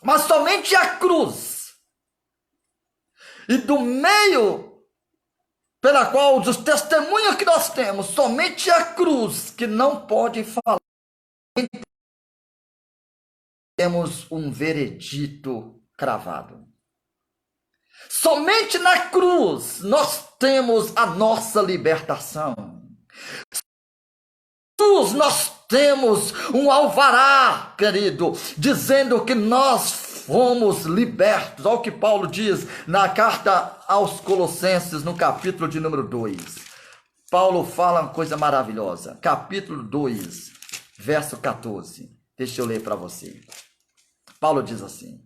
Mas somente a cruz, e do meio pela qual os testemunhos que nós temos, somente a cruz que não pode falar, temos um veredito cravado. Somente na cruz nós temos a nossa libertação. cruz nós temos um alvará, querido, dizendo que nós fomos libertos. Olha o que Paulo diz na carta aos Colossenses, no capítulo de número 2. Paulo fala uma coisa maravilhosa. Capítulo 2, verso 14. Deixa eu ler para você. Paulo diz assim: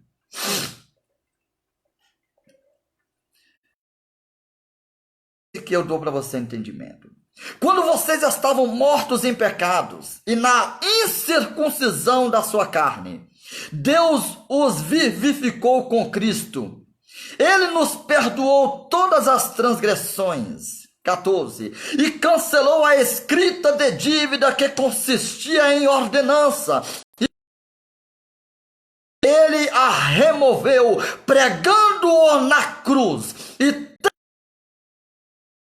que eu dou para você entendimento. Quando vocês estavam mortos em pecados e na incircuncisão da sua carne, Deus os vivificou com Cristo. Ele nos perdoou todas as transgressões. 14. E cancelou a escrita de dívida que consistia em ordenança. Ele a removeu, pregando-o na cruz, e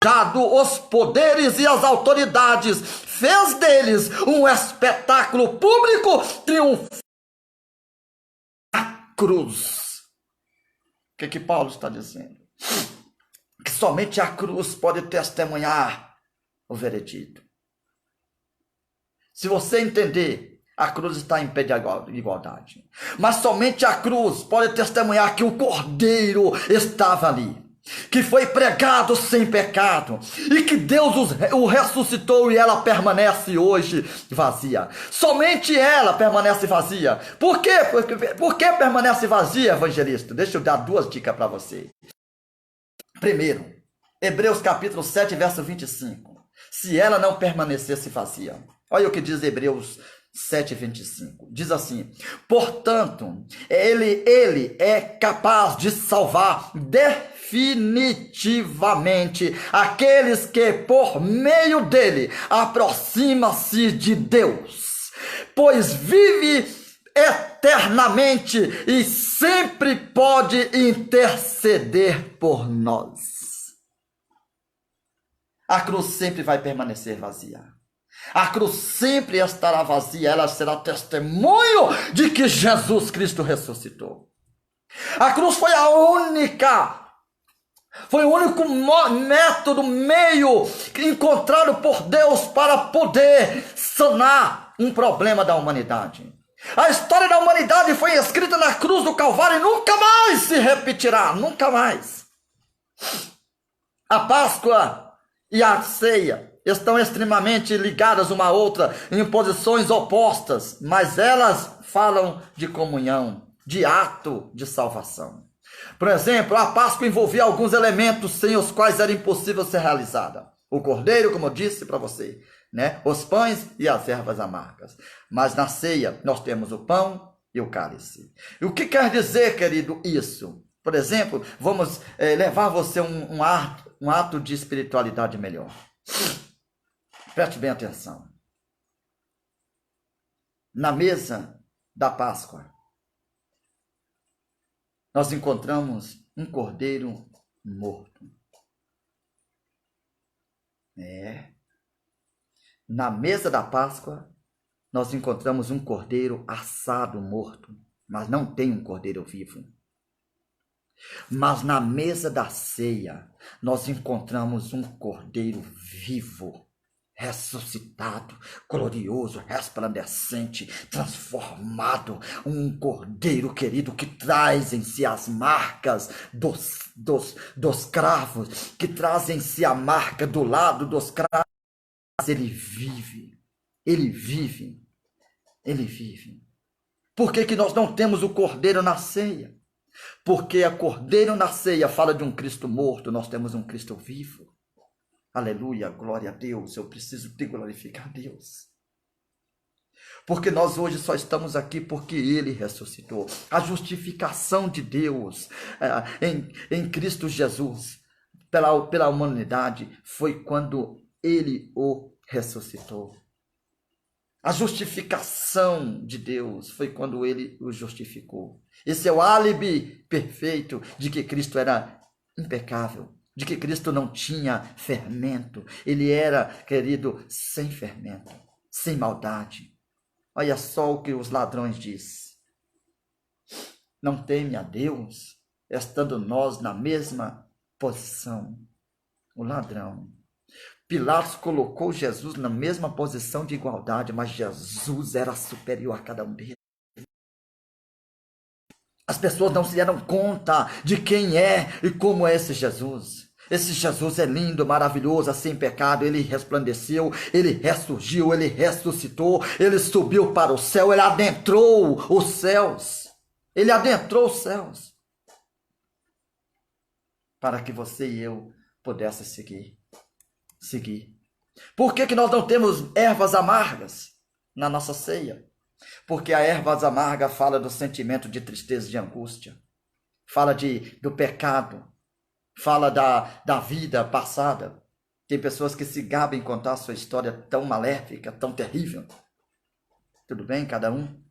dado os poderes e as autoridades, fez deles um espetáculo público, triunfante na cruz. O que Paulo está dizendo? Que somente a cruz pode testemunhar o veredito. Se você entender, a cruz está em pé de igualdade. Mas somente a cruz pode testemunhar que o Cordeiro estava ali, que foi pregado sem pecado, e que Deus o ressuscitou e ela permanece hoje vazia. Somente ela permanece vazia. Por quê? Por que permanece vazia, evangelista? Deixa eu dar 2 dicas para você. Primeiro, Hebreus capítulo 7, verso 25. Se ela não permanecesse vazia. Olha o que diz Hebreus 7:25. Diz assim: portanto, ele é capaz de salvar definitivamente aqueles que por meio dele aproximam-se de Deus, pois vive eternamente e sempre pode interceder por nós. A cruz sempre vai permanecer vazia. A cruz sempre estará vazia. Ela será testemunho de que Jesus Cristo ressuscitou. A cruz foi o único método, meio encontrado por Deus para poder sanar um problema da humanidade. A história da humanidade foi escrita na cruz do Calvário e nunca mais se repetirá, nunca mais. A Páscoa e a ceia estão extremamente ligadas uma à outra, em posições opostas, mas elas falam de comunhão, de ato de salvação. Por exemplo, a Páscoa envolvia alguns elementos sem os quais era impossível ser realizada. O cordeiro, como eu disse para você, né? Os pães e as ervas amargas. Mas na ceia nós temos o pão e o cálice. E o que quer dizer, querido, isso? Por exemplo, vamos levar você um ato de espiritualidade melhor. Preste bem atenção. Na mesa da Páscoa, nós encontramos um cordeiro morto. Na mesa da Páscoa, nós encontramos um cordeiro assado morto, mas não tem um cordeiro vivo. Mas na mesa da ceia, nós encontramos um cordeiro vivo, ressuscitado, glorioso, resplandecente, transformado. Um cordeiro, querido, que traz em si as marcas dos cravos, que traz em si a marca do lado dos cravos. Ele vive, ele vive, ele vive. Por que nós não temos o cordeiro na ceia? Porque a cordeiro na ceia fala de um Cristo morto, nós temos um Cristo vivo. Aleluia, glória a Deus, eu preciso te glorificar a Deus. Porque nós hoje só estamos aqui porque Ele ressuscitou. A justificação de Deus em Cristo Jesus pela humanidade foi quando Ele o ressuscitou. A justificação de Deus foi quando Ele o justificou. Esse é o álibi perfeito de que Cristo era impecável, de que Cristo não tinha fermento. Ele era, querido, sem fermento, sem maldade. Olha só o que os ladrões dizem. Não teme a Deus, estando nós na mesma posição. O ladrão. Pilatos colocou Jesus na mesma posição de igualdade, mas Jesus era superior a cada um deles. As pessoas não se deram conta de quem é e como é esse Jesus. Esse Jesus é lindo, maravilhoso, sem pecado. Ele resplandeceu, ele ressurgiu, ele ressuscitou, ele subiu para o céu, ele adentrou os céus. Ele adentrou os céus para que você e eu pudéssemos seguir. Por que nós não temos ervas amargas na nossa ceia? Porque a ervas amarga fala do sentimento de tristeza e de angústia, fala do pecado, fala da vida passada. Tem pessoas que se gabam em contar a sua história tão maléfica, tão terrível. Tudo bem, cada um?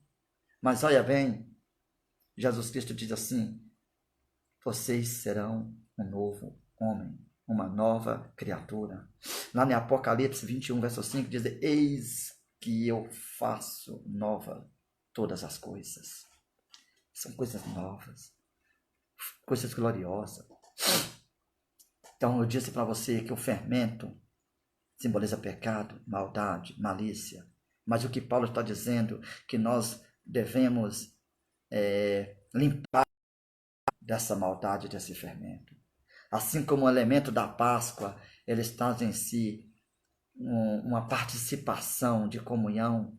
Mas olha bem, Jesus Cristo diz assim: vocês serão um novo homem, uma nova criatura. Lá em Apocalipse 21, verso 5, diz: eis que eu faço nova todas as coisas. São coisas novas, coisas gloriosas. Então eu disse para você que o fermento simboliza pecado, maldade, malícia. Mas o que Paulo está dizendo que nós devemos limpar dessa maldade, desse fermento. Assim como o elemento da Páscoa, eles trazem em si uma participação de comunhão,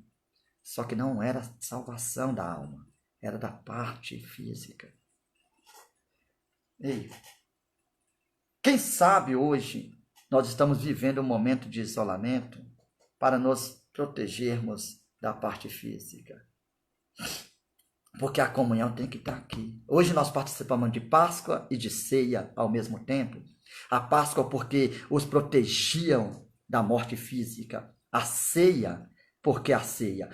só que não era salvação da alma, era da parte física. Ei, quem sabe hoje nós estamos vivendo um momento de isolamento para nos protegermos da parte física. Porque a comunhão tem que estar aqui. Hoje nós participamos de Páscoa e de ceia ao mesmo tempo. A Páscoa porque os protegiam da morte física. A ceia, porque a ceia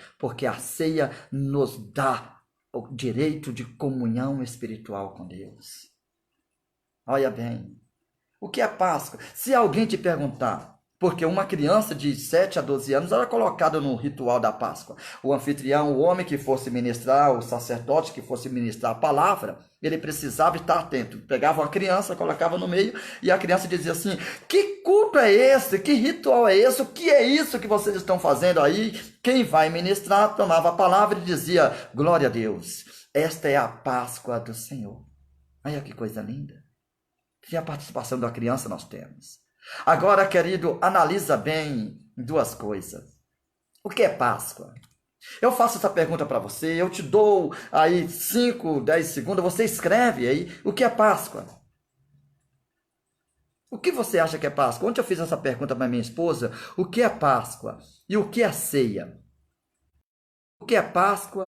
nos dá o direito de comunhão espiritual com Deus. Olha bem, o que é Páscoa? Se alguém te perguntar, porque uma criança de 7 a 12 anos era colocada no ritual da Páscoa. O anfitrião, o homem que fosse ministrar, o sacerdote que fosse ministrar a palavra, ele precisava estar atento. Pegava uma criança, colocava no meio, e a criança dizia assim: que culto é esse? Que ritual é esse? O que é isso que vocês estão fazendo aí? Quem vai ministrar tomava a palavra e dizia: glória a Deus, esta é a Páscoa do Senhor. Olha que coisa linda. Que a participação da criança nós temos. Agora, querido, analisa bem duas coisas. O que é Páscoa? Eu faço essa pergunta para você, eu te dou aí 5, 10 segundos, você escreve aí o que é Páscoa. O que você acha que é Páscoa? Ontem eu fiz essa pergunta para minha esposa, o que é Páscoa e o que é ceia? O que é Páscoa?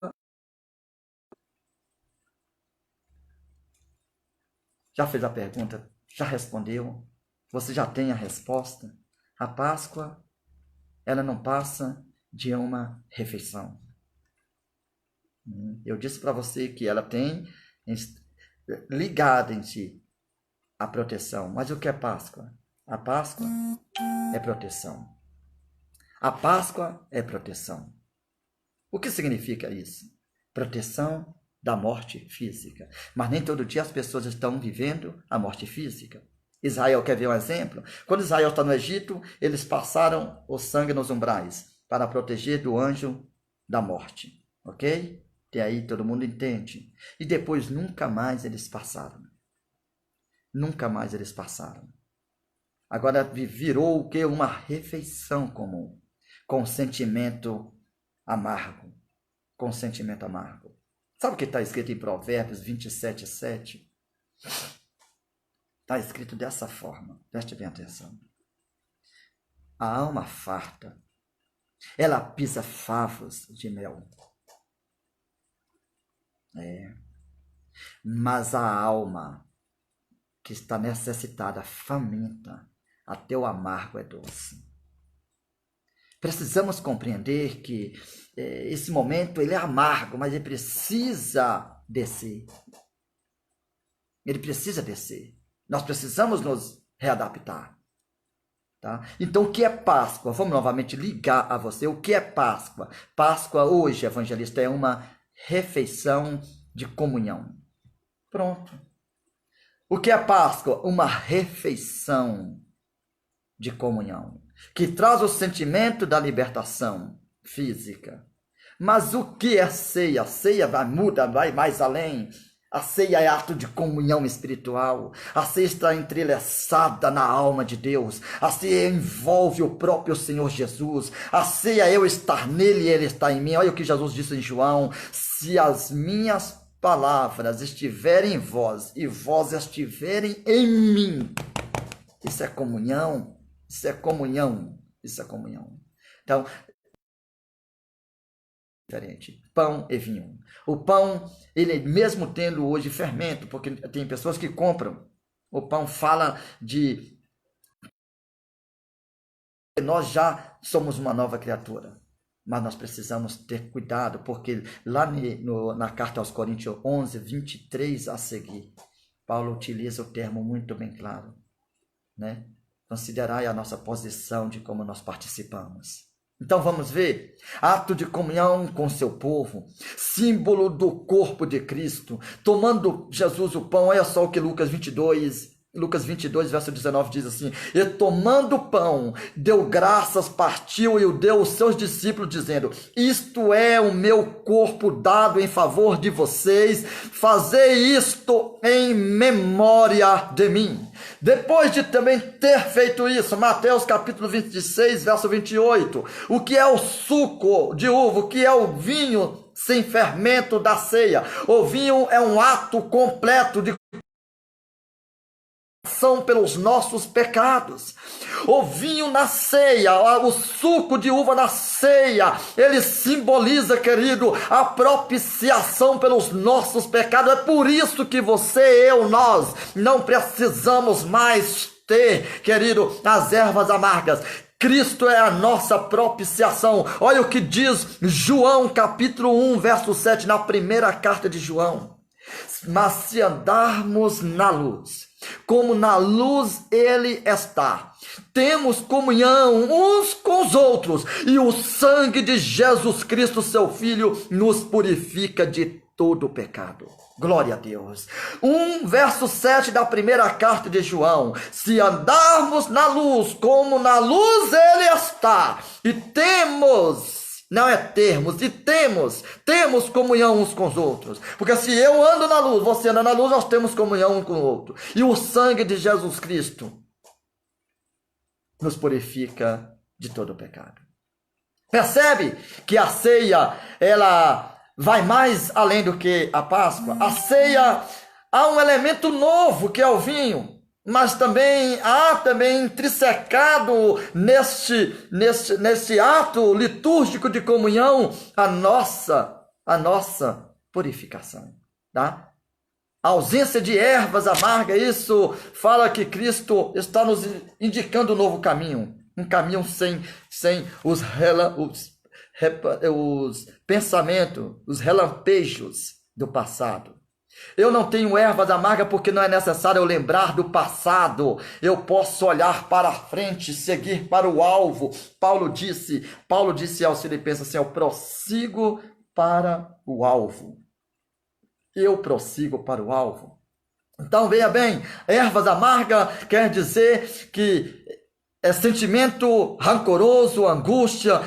Já fez a pergunta? Já respondeu? Você já tem a resposta? A Páscoa, ela não passa de uma refeição. Eu disse para você que ela tem ligada em si a proteção. Mas o que é Páscoa? A Páscoa é proteção. A Páscoa é proteção. O que significa isso? Proteção da morte física. Mas nem todo dia as pessoas estão vivendo a morte física. Israel quer ver um exemplo? Quando Israel está no Egito, eles passaram o sangue nos umbrais para proteger do anjo da morte. Ok? E aí todo mundo entende. E depois nunca mais eles passaram. Nunca mais eles passaram. Agora virou o que? Uma refeição comum. Com sentimento amargo. Com sentimento amargo. Sabe o que está escrito em Provérbios 27, 7? Está escrito dessa forma, preste bem atenção. A alma farta, ela pisa favos de mel. Mas a alma que está necessitada, faminta, até o amargo é doce. Precisamos compreender que esse momento ele é amargo, mas ele precisa descer. Ele precisa descer. Nós precisamos nos readaptar. Tá? Então, o que é Páscoa? Vamos novamente ligar a você. O que é Páscoa? Páscoa, hoje, evangelista, é uma refeição de comunhão. Pronto. O que é Páscoa? Uma refeição de comunhão, que traz o sentimento da libertação física. Mas o que é ceia? A ceia vai mais além. A ceia é ato de comunhão espiritual. A ceia está entrelaçada na alma de Deus. A ceia envolve o próprio Senhor Jesus. A ceia é eu estar nele e ele está em mim. Olha o que Jesus disse em João: se as minhas palavras estiverem em vós e vós estiverem em mim. Isso é comunhão. Isso é comunhão. Isso é comunhão. Então, diferente. Pão e vinho. O pão, ele mesmo tendo hoje fermento, porque tem pessoas que compram. O pão fala de... Nós já somos uma nova criatura. Mas nós precisamos ter cuidado, porque lá na carta aos Coríntios 11, 23 a seguir, Paulo utiliza o termo muito bem claro. Né? Considerai a nossa posição de como nós participamos. Então vamos ver, ato de comunhão com seu povo, símbolo do corpo de Cristo, tomando Jesus o pão. Olha só o que Lucas 22, verso 19 diz assim: e tomando o pão, deu graças, partiu e o deu aos seus discípulos, dizendo: isto é o meu corpo dado em favor de vocês, fazei isto em memória de mim. Depois de também ter feito isso, Mateus capítulo 26, verso 28, o que é o suco de uva, o que é o vinho sem fermento da ceia? O vinho é um ato completo de pelos nossos pecados. O vinho na ceia, o suco de uva na ceia, ele simboliza, querido, a propiciação pelos nossos pecados. É por isso que você, eu, nós não precisamos mais ter, querido, as ervas amargas. Cristo é a nossa propiciação. Olha o que diz João capítulo 1, verso 7, na primeira carta de João. Mas se andarmos na luz, como na luz ele está, temos comunhão uns com os outros, e o sangue de Jesus Cristo, seu Filho, nos purifica de todo pecado. Glória a Deus. 1 verso 7 da primeira carta de João. Se andarmos na luz, como na luz ele está, e temos, não é termos, e temos comunhão uns com os outros. Porque se eu ando na luz, você anda na luz, nós temos comunhão um com o outro. E o sangue de Jesus Cristo nos purifica de todo pecado. Percebe que a ceia, ela vai mais além do que a Páscoa. A ceia, há um elemento novo que é o vinho, mas também há intrissecado neste ato litúrgico de comunhão a nossa purificação, tá? A ausência de ervas amargas, isso fala que Cristo está nos indicando um novo caminho, um caminho sem os pensamentos, os relampejos do passado. Eu não tenho ervas amargas porque não é necessário eu lembrar do passado. Eu posso olhar para a frente, seguir para o alvo. Paulo disse aos Filipenses assim: eu prossigo para o alvo. Eu prossigo para o alvo. Então veja bem, ervas amargas quer dizer que é sentimento rancoroso, angústia,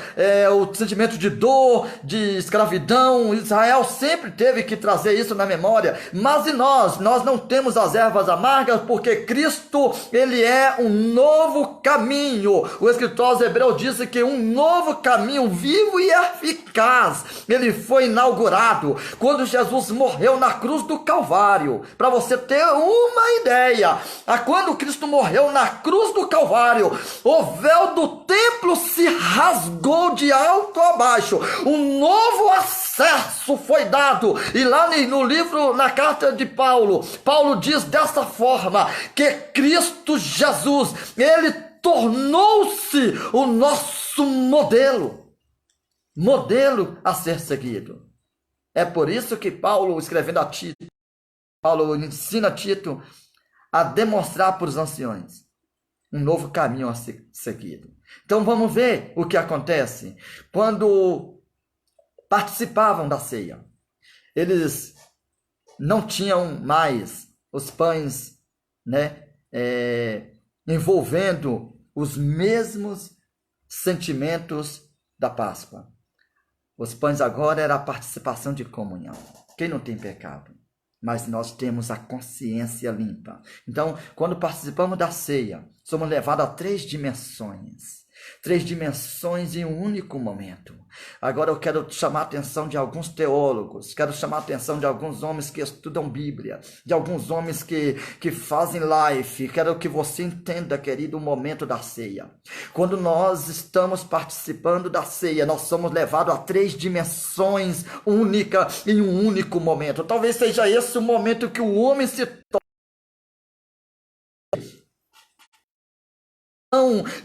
o sentimento de dor, de escravidão. Israel sempre teve que trazer isso na memória. Mas e nós não temos as ervas amargas, porque Cristo, ele é um novo caminho. O escritor aos Hebreus disse que um novo caminho vivo e eficaz, ele foi inaugurado quando Jesus morreu na cruz do Calvário. Para você ter uma ideia, quando Cristo morreu na cruz do Calvário, o véu do templo se rasgou de alto a baixo. Um novo acesso foi dado. E lá no livro, na carta de Paulo diz dessa forma, que Cristo Jesus, ele tornou-se o nosso modelo a ser seguido. É por isso que Paulo, escrevendo a Tito, Paulo ensina Tito a demonstrar para os anciões um novo caminho a ser seguido. Então vamos ver o que acontece quando participavam da ceia. Eles não tinham mais os pães, envolvendo os mesmos sentimentos da Páscoa. Os pães agora era a participação de comunhão. Quem não tem pecado? Mas nós temos a consciência limpa. Então, quando participamos da ceia, somos levados a 3 dimensões. 3 dimensões em um único momento. Agora eu quero chamar a atenção de alguns teólogos, quero chamar a atenção de alguns homens que estudam Bíblia, de alguns homens que fazem live. Quero que você entenda, querido, o momento da ceia. Quando nós estamos participando da ceia, nós somos levados a 3 dimensões únicas em um único momento. Talvez seja esse o momento que o homem se torna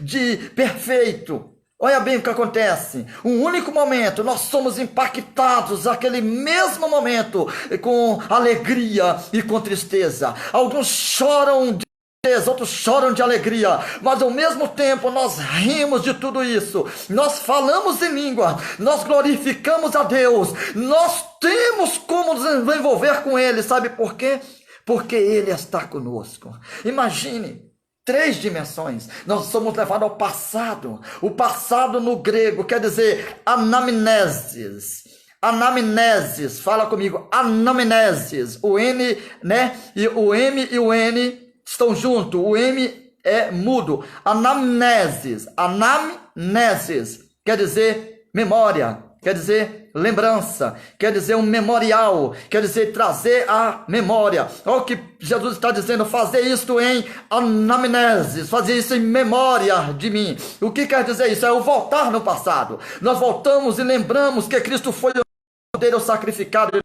de perfeito. Olha bem o que acontece. Um único momento, nós somos impactados aquele mesmo momento com alegria e com tristeza. Alguns choram de tristeza, outros choram de alegria, mas ao mesmo tempo nós rimos de tudo isso. Nós falamos em língua, nós glorificamos a Deus, nós temos como nos envolver com Ele. Sabe por quê? Porque Ele está conosco. Imagine 3 dimensões. Nós somos levados ao passado. O passado no grego quer dizer anamnesis. Anamnesis, fala comigo, anamnesis. O N, E o M e o N estão juntos. O M é mudo. Anamnesis. Anamnesis quer dizer memória, quer dizer lembrança, quer dizer um memorial, quer dizer trazer a memória. Olha o que Jesus está dizendo: fazer isto em anamnese, fazer isso em memória de mim. O que quer dizer isso? É o voltar no passado. Nós voltamos e lembramos que Cristo foi o Cordeiro sacrificado.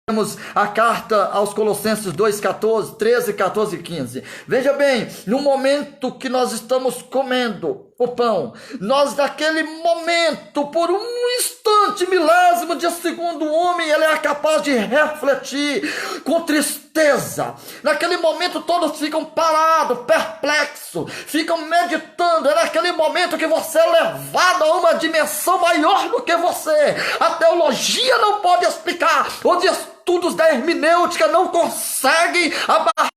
Temos a carta aos Colossenses 2:14, 13, 14 e 15. Veja bem, no momento que nós estamos comendo o pão, nós naquele momento, por um instante, milésimo de segundo, o homem ele é capaz de refletir com tristeza. Naquele momento todos ficam parados, perplexos, ficam meditando. É naquele momento que você é levado a uma dimensão maior do que você. A teologia não pode explicar, os estudos da hermenêutica não conseguem abarcar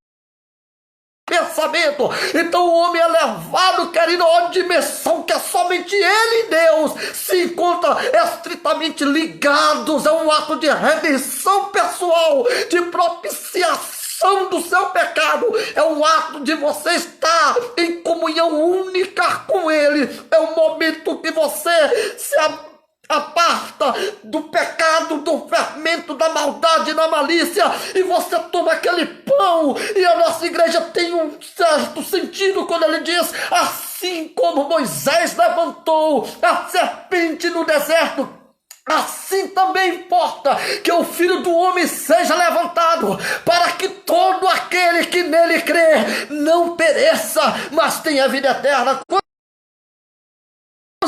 pensamento. Então o homem é levado, querido, a uma dimensão que é somente ele e Deus se encontram estritamente ligados. É um ato de redenção pessoal, de propiciação do seu pecado. É um ato de você estar em comunhão única com ele. É um momento que você se aparta do pecado, do fermento, da maldade, da malícia, e você toma aquele pão. E a nossa igreja tem um certo sentido quando ele diz: assim como Moisés levantou a serpente no deserto, assim também importa que o Filho do Homem seja levantado, para que todo aquele que nele crê não pereça, mas tenha vida eterna.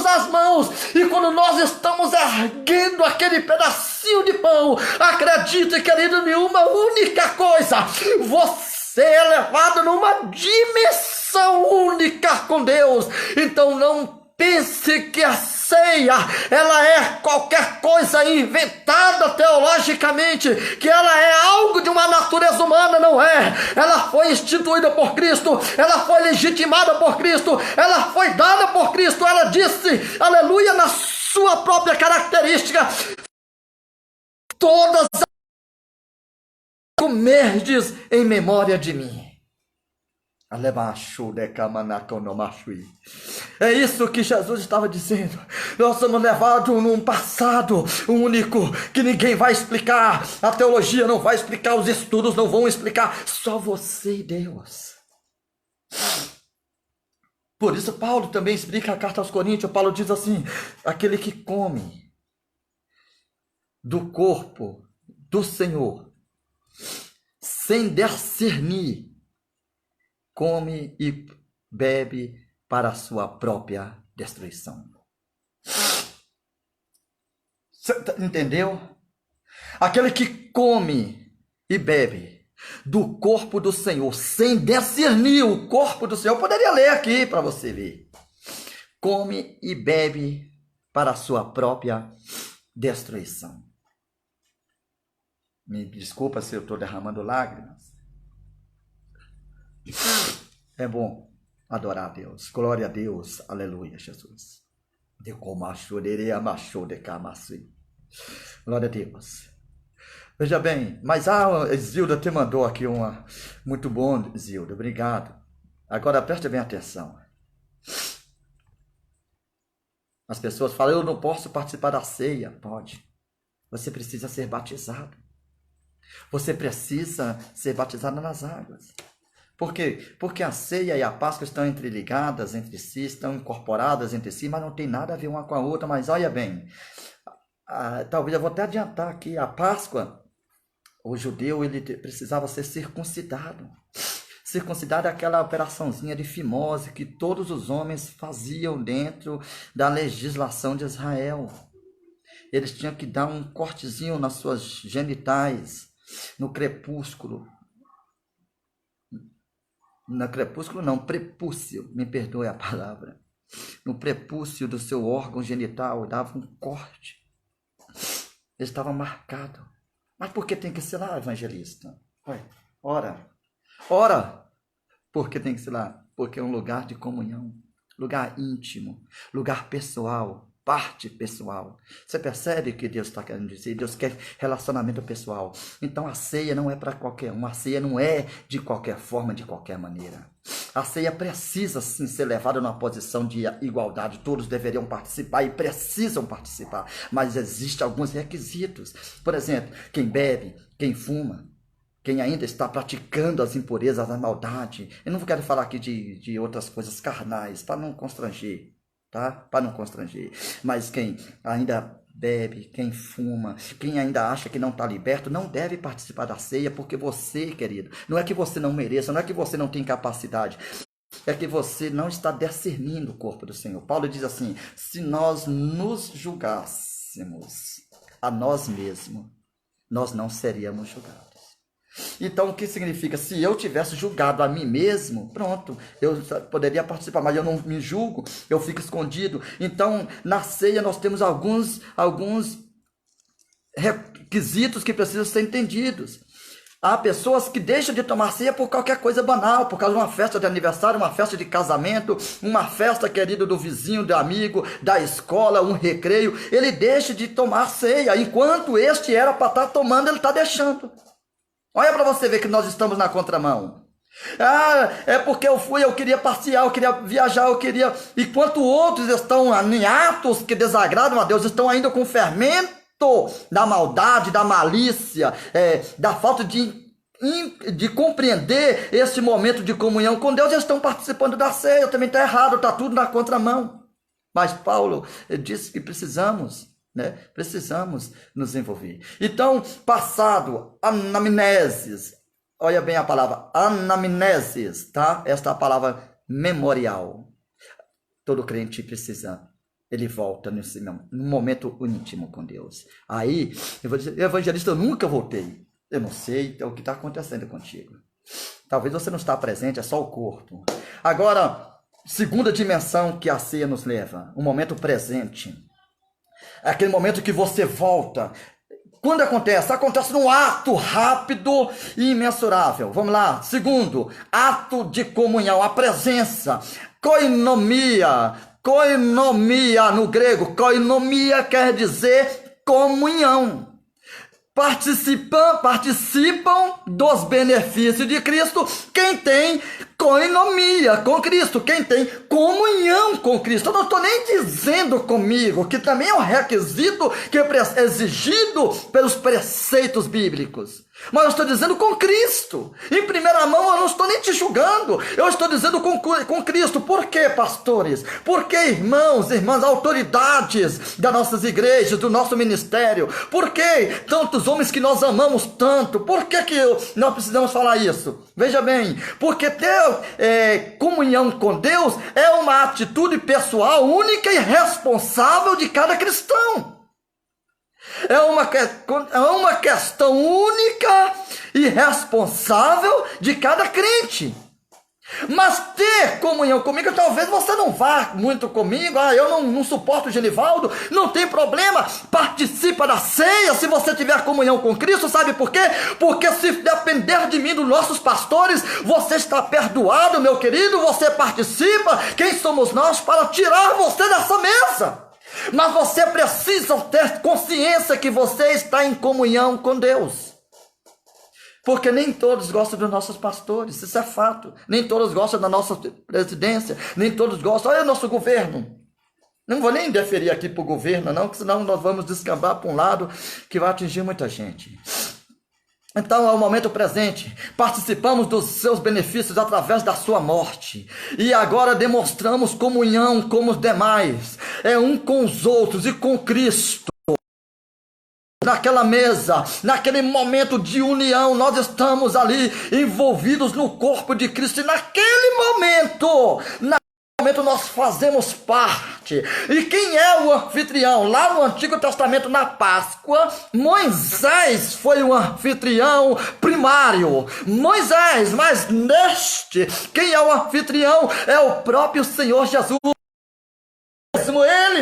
As mãos, e quando nós estamos erguendo aquele pedacinho de pão, acredite, querido, em uma única coisa: você é levado numa dimensão única com Deus. Então não pense que a ceia ela é qualquer coisa inventada teologicamente, que ela é algo de uma natureza humana. Não é. Ela foi instituída por Cristo, ela foi legitimada por Cristo, ela foi dada por Cristo. Ela disse, aleluia, na sua própria característica: todas as comerdes em memória de mim. É isso que Jesus estava dizendo. Nós somos levados num passado único que ninguém vai explicar. A teologia não vai explicar, os estudos não vão explicar. Só você e Deus. Por isso Paulo também explica a carta aos Coríntios. Paulo diz assim: aquele que come do corpo do Senhor sem discernir, come e bebe para a sua própria destruição. Entendeu? Aquele que come e bebe do corpo do Senhor sem discernir o corpo do Senhor. Eu poderia ler aqui para você ver. Come e bebe para a sua própria destruição. Me desculpa se eu estou derramando lágrimas. É bom adorar a Deus. Glória a Deus. Aleluia, Jesus. Glória a Deus. Veja bem, mas a Zilda te mandou aqui uma... Muito bom, Zilda. Obrigado. Agora preste bem atenção. As pessoas falam: eu não posso participar da ceia. Pode. Você precisa ser batizado. Você precisa ser batizado nas águas. Por quê? Porque a ceia e a Páscoa estão entreligadas entre si, estão incorporadas entre si, mas não tem nada a ver uma com a outra. Mas olha bem, talvez eu vou até adiantar aqui: a Páscoa, o judeu ele precisava ser circuncidado. Circuncidado é aquela operaçãozinha de fimose que todos os homens faziam dentro da legislação de Israel. Eles tinham que dar um cortezinho nas suas genitais, no crepúsculo. No crepúsculo não, prepúcio, me perdoe a palavra. No prepúcio do seu órgão genital, dava um corte. Ele estava marcado. Mas por que tem que ser lá, evangelista? Ora, por que tem que ser lá? Porque é um lugar de comunhão, lugar íntimo, lugar pessoal. parte pessoal. Você percebe o que Deus está querendo dizer? Deus quer relacionamento pessoal. Então a ceia não é para qualquer um. A ceia não é de qualquer forma, de qualquer maneira. A ceia precisa sim ser levada numa posição de igualdade. Todos deveriam participar e precisam participar. Mas existem alguns requisitos. Por exemplo, quem bebe, quem fuma, quem ainda está praticando as impurezas, a maldade. Eu não quero falar aqui de outras coisas carnais, para não constranger. Tá? Para não constranger. Mas quem ainda bebe, quem fuma, quem ainda acha que não está liberto, não deve participar da ceia, porque você, querido, não é que você não mereça, não é que você não tem capacidade, é que você não está discernindo o corpo do Senhor. Paulo diz assim: se nós nos julgássemos a nós mesmos, nós não seríamos julgados. Então, o que significa? Se eu tivesse julgado a mim mesmo, pronto, eu poderia participar, mas eu não me julgo, eu fico escondido. Então, na ceia nós temos alguns requisitos que precisam ser entendidos. Há pessoas que deixam de tomar ceia por qualquer coisa banal, por causa de uma festa de aniversário, uma festa de casamento, uma festa, querido, do vizinho, do amigo, da escola, um recreio. Ele deixa de tomar ceia, enquanto este era para estar tomando, ele está deixando. Olha para você ver que nós estamos na contramão. É porque eu queria passear, eu queria viajar, eu queria... Enquanto outros estão em atos que desagradam a Deus, estão ainda com fermento da maldade, da malícia, da falta de compreender esse momento de comunhão com Deus, eles estão participando da ceia. Também está errado, está tudo na contramão. Mas Paulo disse que precisamos nos envolver. Então, passado, anamneses, olha bem a palavra anamneses, tá? Esta é a palavra memorial. Todo crente precisa, ele volta num momento íntimo com Deus. Aí, eu vou dizer, evangelista, eu nunca voltei. Eu não sei o que está acontecendo contigo. Talvez você não está presente, é só o corpo. Agora, segunda dimensão que a ceia nos leva, um momento presente. É aquele momento que você volta. Quando acontece? Acontece num ato rápido e imensurável. Vamos lá. Segundo, ato de comunhão, a presença. Koinomia. Koinomia no grego. Koinomia quer dizer comunhão. Participam dos benefícios de Cristo quem tem koinomia com Cristo, quem tem comunhão com Cristo. Eu não estou nem dizendo comigo, que também é um requisito que é exigido pelos preceitos bíblicos. Mas eu estou dizendo com Cristo. Em primeira mão, eu não estou nem te julgando. Eu estou dizendo com Cristo. Por quê, pastores? Por que, irmãos, irmãs, autoridades das nossas igrejas, do nosso ministério? Por que tantos homens que nós amamos tanto? Por que nós precisamos falar isso? Veja bem, porque ter comunhão com Deus é uma atitude pessoal única e responsável de cada cristão. É uma questão única e responsável de cada crente. Mas ter comunhão comigo, talvez você não vá muito comigo. Eu não suporto o Genivaldo. Não tem problema, participa da ceia se você tiver comunhão com Cristo. Sabe por quê? Porque se depender de mim, dos nossos pastores, você está perdoado, meu querido. Você participa. Quem somos nós para tirar você dessa mesa? Mas você precisa ter consciência que você está em comunhão com Deus. Porque nem todos gostam dos nossos pastores, isso é fato. Nem todos gostam da nossa presidência, nem todos gostam. Olha o nosso governo. Não vou nem deferir aqui para o governo, não, porque senão nós vamos descambar para um lado que vai atingir muita gente. Então, é o momento presente, participamos dos seus benefícios através da sua morte, e agora demonstramos comunhão com os demais, um com os outros e com Cristo. Naquela mesa, naquele momento de união, nós estamos ali envolvidos no corpo de Cristo, e naquele momento nós fazemos parte. E quem é o anfitrião? Lá no Antigo Testamento, na Páscoa, Moisés foi o anfitrião primário. Moisés, mas quem é o anfitrião? É o próprio Senhor Jesus.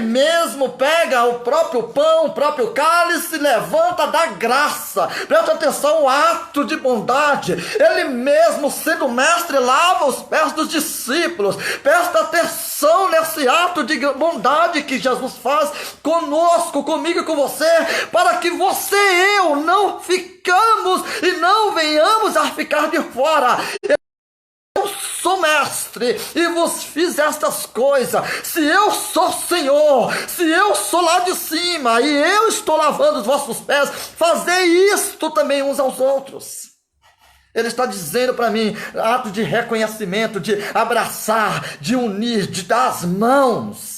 mesmo pega o próprio pão, o próprio cálice, levanta, dá graça. Presta atenção, o ato de bondade. Ele mesmo, sendo mestre, lava os pés dos discípulos. Presta atenção nesse ato de bondade que Jesus faz conosco, comigo e com você, para que você e eu não ficamos e não venhamos a ficar de fora. Eu sou mestre e vos fiz estas coisas. Se eu sou Senhor, se eu sou lá de cima e eu estou lavando os vossos pés, fazei isto também uns aos outros. Ele está dizendo para mim, ato de reconhecimento, de abraçar, de unir, de dar as mãos.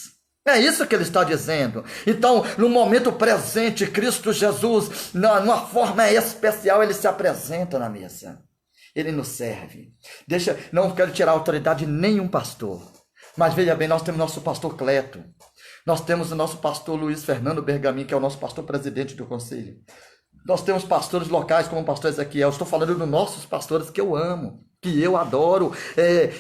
É isso que ele está dizendo. Então, no momento presente, Cristo Jesus, numa forma especial, ele se apresenta na mesa. Ele nos serve. Não quero tirar a autoridade de nenhum pastor. Mas veja bem, nós temos nosso pastor Cleto. Nós temos o nosso pastor Luiz Fernando Bergamin, que é o nosso pastor presidente do conselho. Nós temos pastores locais como o pastor Ezequiel. Estou falando dos nossos pastores que eu amo, que eu adoro,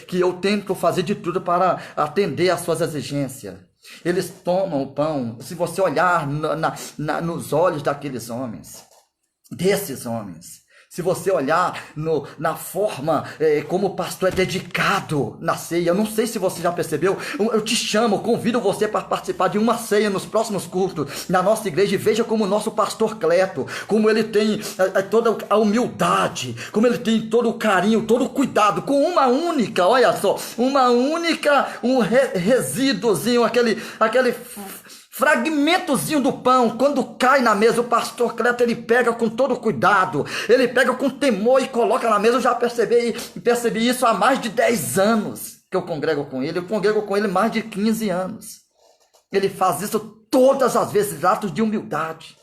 que eu tento fazer de tudo para atender às suas exigências. Eles tomam o pão. Se você olhar nos olhos daqueles homens, desses homens, se você olhar na forma como o pastor é dedicado na ceia, eu não sei se você já percebeu, eu te chamo, convido você para participar de uma ceia nos próximos cultos na nossa igreja e veja como o nosso pastor Cleto, como ele tem toda a humildade, como ele tem todo o carinho, todo o cuidado, com uma única, olha só, um resíduozinho, aquele fragmentozinho do pão, quando cai na mesa, o pastor Cleto, ele pega com todo cuidado, ele pega com temor e coloca na mesa. Eu já percebi isso há mais de 10 anos que eu congrego com ele. Eu congrego com ele mais de 15 anos. Ele faz isso todas as vezes, atos de humildade.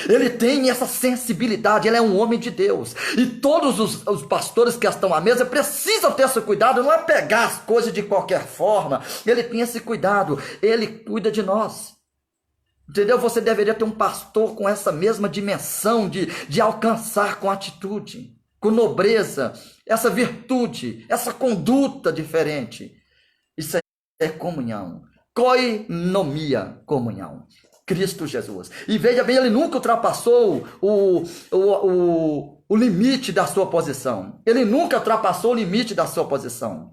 Ele tem essa sensibilidade, ele é um homem de Deus. E todos os pastores que estão à mesa precisam ter esse cuidado, não é pegar as coisas de qualquer forma. Ele tem esse cuidado, ele cuida de nós. Entendeu? Você deveria ter um pastor com essa mesma dimensão de alcançar com atitude, com nobreza, essa virtude, essa conduta diferente. Isso é comunhão, koinonia, comunhão. Cristo Jesus. E veja bem, ele nunca ultrapassou o limite da sua posição. Ele nunca ultrapassou o limite da sua posição.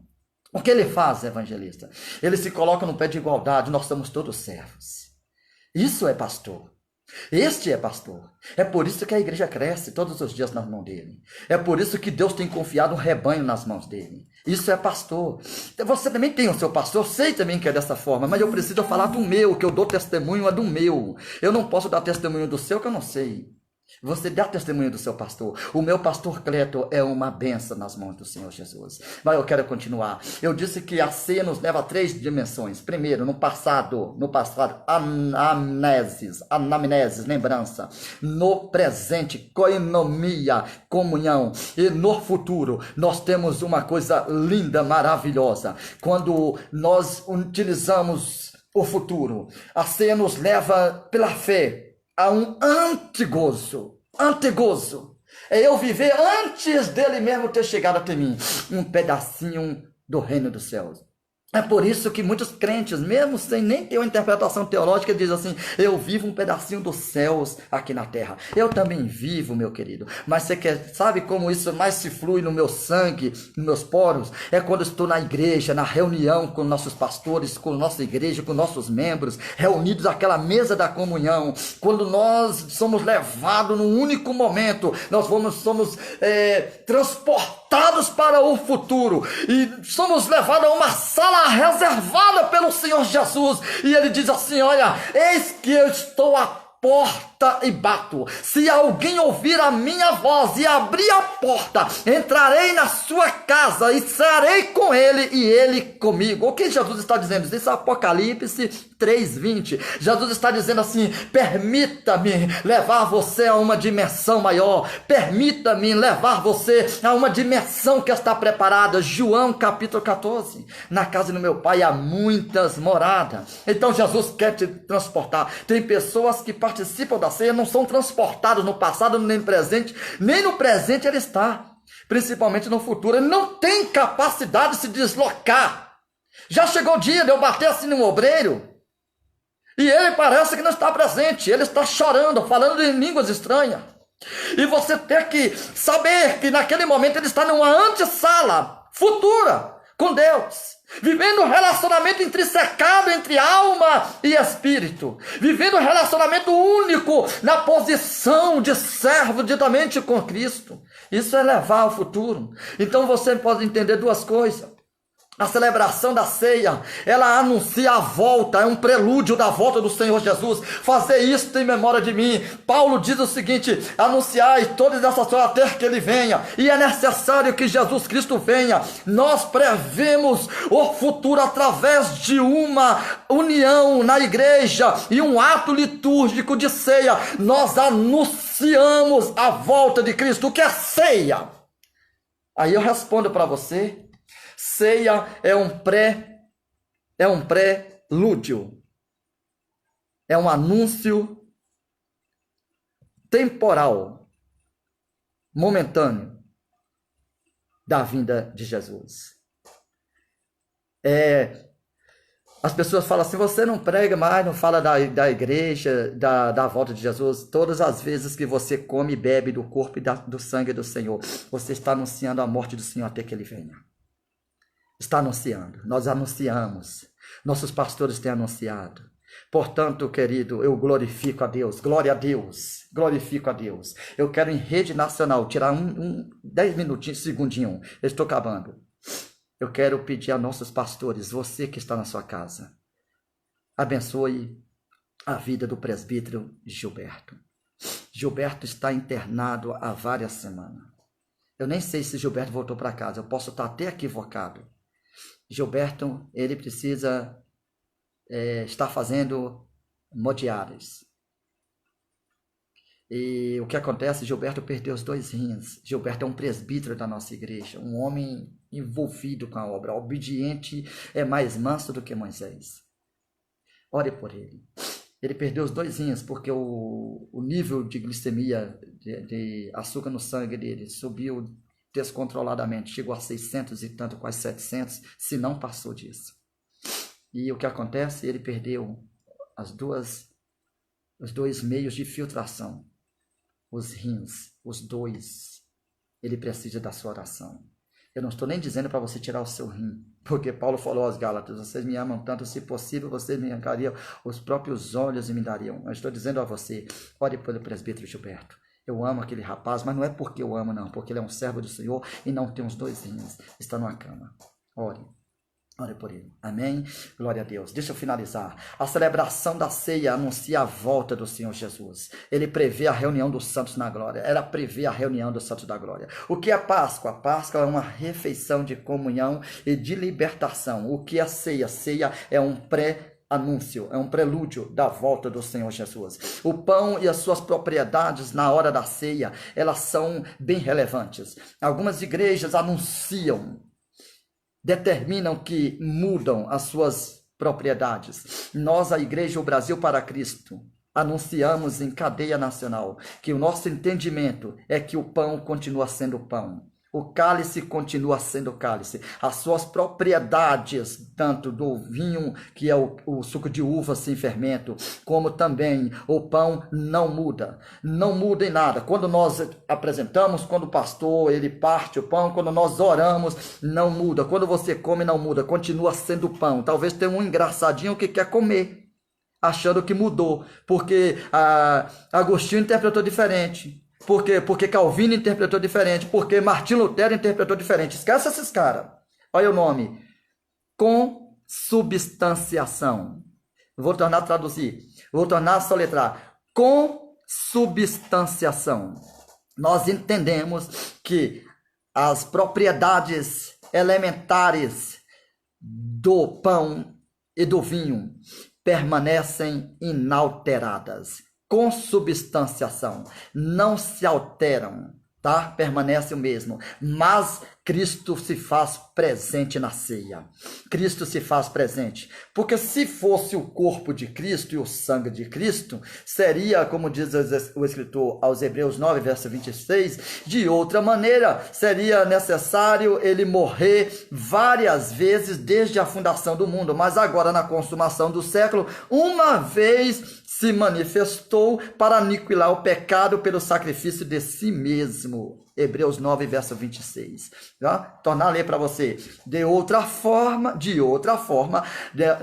O que ele faz, evangelista? Ele se coloca no pé de igualdade. Nós somos todos servos. Isso é pastor. Este é pastor. É por isso que a igreja cresce todos os dias nas mãos dele. É por isso que Deus tem confiado um rebanho nas mãos dele. Isso é pastor. Você também tem o seu pastor, eu sei também que é dessa forma, mas eu preciso falar do meu, que eu dou testemunho é do meu. Eu não posso dar testemunho do seu, que eu não sei. Você dá testemunho do seu pastor. O meu pastor Cleto é uma benção nas mãos do Senhor Jesus. Mas eu quero continuar. Eu disse que a ceia nos leva a 3 dimensões. Primeiro, no passado, anamnesis, lembrança. No presente, koinonia, comunhão. E no futuro, nós temos uma coisa linda, maravilhosa. Quando nós utilizamos o futuro, a ceia nos leva pela fé a um antegozo. É eu viver antes dele mesmo ter chegado até mim, um pedacinho do reino dos céus. É por isso que muitos crentes, mesmo sem nem ter uma interpretação teológica, dizem assim: eu vivo um pedacinho dos céus aqui na terra. Eu também vivo, meu querido. Mas você sabe como isso mais se flui no meu sangue, nos meus poros? É quando eu estou na igreja, na reunião com nossos pastores, com nossa igreja, com nossos membros, reunidos àquela mesa da comunhão. Quando nós somos levados num único momento, nós somos transportados para o futuro e somos levados a uma sala reservada pelo Senhor Jesus, e ele diz assim: olha, eis que eu estou à porta e bato. Se alguém ouvir a minha voz e abrir a porta, entrarei na sua casa e cearei com ele e ele comigo. O que Jesus está dizendo? Isso é Apocalipse 3:20. Jesus está dizendo assim: permita-me levar você a uma dimensão maior, permita-me levar você a uma dimensão que está preparada. João capítulo 14, na casa do meu pai há muitas moradas. Então Jesus quer te transportar. Tem pessoas que participam da ceia, não são transportados no passado, nem no presente, nem no presente ele está, principalmente no futuro. Ele não tem capacidade de se deslocar. Já chegou o dia de eu bater assim num obreiro E ele parece que não está presente, ele está chorando, falando em línguas estranhas. E você tem que saber que naquele momento ele está numa antessala futura com Deus, vivendo um relacionamento intrissecado entre alma e espírito, vivendo um relacionamento único na posição de servo diretamente com Cristo. Isso é levar ao futuro. Então você pode entender duas coisas. A celebração da ceia, ela anuncia a volta, é um prelúdio da volta do Senhor Jesus. Fazer isto em memória de mim. Paulo diz o seguinte: anunciai todas essas coisas até que ele venha. E é necessário que Jesus Cristo venha. Nós prevemos o futuro através de uma união na igreja e um ato litúrgico de ceia. Nós anunciamos a volta de Cristo. O que é ceia? Aí eu respondo para você. Ceia é um prelúdio, é um anúncio temporal, momentâneo, da vinda de Jesus. As pessoas falam assim: você não prega mais, não fala da igreja, da volta de Jesus. Todas as vezes que você come e bebe do corpo e do sangue do Senhor, você está anunciando a morte do Senhor até que ele venha. Está anunciando, nós anunciamos, nossos pastores têm anunciado. Portanto, querido, eu glorifico a Deus, glória a Deus, glorifico a Deus. Eu quero em rede nacional tirar 10 minutinhos, segundinho, eu estou acabando. Eu quero pedir a nossos pastores, você que está na sua casa, abençoe a vida do presbítero Gilberto. Gilberto está internado há várias semanas. Eu nem sei se Gilberto voltou para casa, eu posso estar até equivocado. Gilberto, ele precisa estar fazendo hemodiálise. E o que acontece? Gilberto perdeu os 2 rins. Gilberto é um presbítero da nossa igreja, um homem envolvido com a obra, obediente, é mais manso do que Moisés. Ore por ele. Ele perdeu os 2 rins porque o nível de glicemia, de açúcar no sangue dele subiu descontroladamente, chegou a 600 e tanto, quase 700, se não passou disso. E o que acontece? Ele perdeu os 2 meios de filtração, os rins, os 2. Ele precisa da sua oração. Eu não estou nem dizendo para você tirar o seu rim, porque Paulo falou aos Gálatas: vocês me amam tanto, se possível, vocês me arrancariam os próprios olhos e me dariam. Eu estou dizendo a você: ore pelo presbítero Gilberto. Eu amo aquele rapaz, mas não é porque eu amo, não, porque ele é um servo do Senhor e não tem os 2 rins, está numa cama. Ore por ele. Amém? Glória a Deus. Deixa eu finalizar. A celebração da ceia anuncia a volta do Senhor Jesus. Ele prevê a reunião dos santos na glória. Ela prevê a reunião dos santos da glória. O que é Páscoa? A Páscoa é uma refeição de comunhão e de libertação. O que é ceia? Ceia é um anúncio, é um prelúdio da volta do Senhor Jesus. O pão e as suas propriedades na hora da ceia, elas são bem relevantes. Algumas igrejas anunciam, determinam que mudam as suas propriedades. Nós, a Igreja O Brasil para Cristo, anunciamos em cadeia nacional que o nosso entendimento é que o pão continua sendo pão. O cálice continua sendo cálice. As suas propriedades, tanto do vinho, que é o suco de uva sem fermento, como também o pão, não muda. Não muda em nada. Quando nós apresentamos, quando o pastor ele parte o pão, quando nós oramos, não muda. Quando você come, não muda. Continua sendo pão. Talvez tenha um engraçadinho que quer comer, achando que mudou, porque Agostinho interpretou diferente. Por quê? Porque Calvino interpretou diferente, porque Martim Lutero interpretou diferente. Esquece esses caras. Olha o nome. Consubstanciação. Vou tornar a traduzir. Vou tornar a soletrar. Consubstanciação. Nós entendemos que as propriedades elementares do pão e do vinho permanecem inalteradas. Consubstanciação, não se alteram, tá? Permanece o mesmo, mas Cristo se faz presente na ceia. Cristo se faz presente, porque se fosse o corpo de Cristo e o sangue de Cristo, seria, como diz o escritor aos Hebreus 9, verso 26, de outra maneira, seria necessário ele morrer várias vezes desde a fundação do mundo, mas agora na consumação do século, uma vez se manifestou para aniquilar o pecado pelo sacrifício de si mesmo. Hebreus 9, verso 26. Tá? Tornar a ler para você. De outra forma,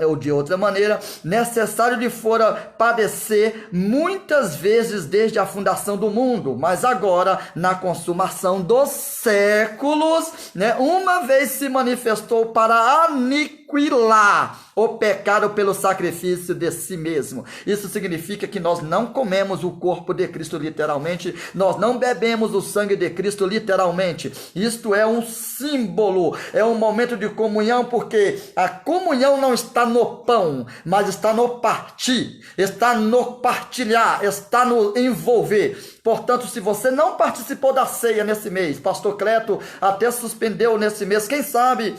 ou de outra maneira, necessário lhe fora padecer muitas vezes desde a fundação do mundo, mas agora, na consumação dos séculos, né, uma vez se manifestou para aniquilar o pecado pelo sacrifício de si mesmo. Isso significa que nós não comemos o corpo de Cristo literalmente, nós não bebemos o sangue de Cristo literalmente. Isto é um símbolo, é um momento de comunhão, porque a comunhão não está no pão, mas está no partir, está no partilhar, está no envolver. Portanto, se você não participou da ceia nesse mês, pastor Cleto até suspendeu nesse mês, quem sabe,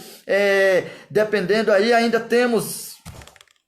dependendo aí, ainda temos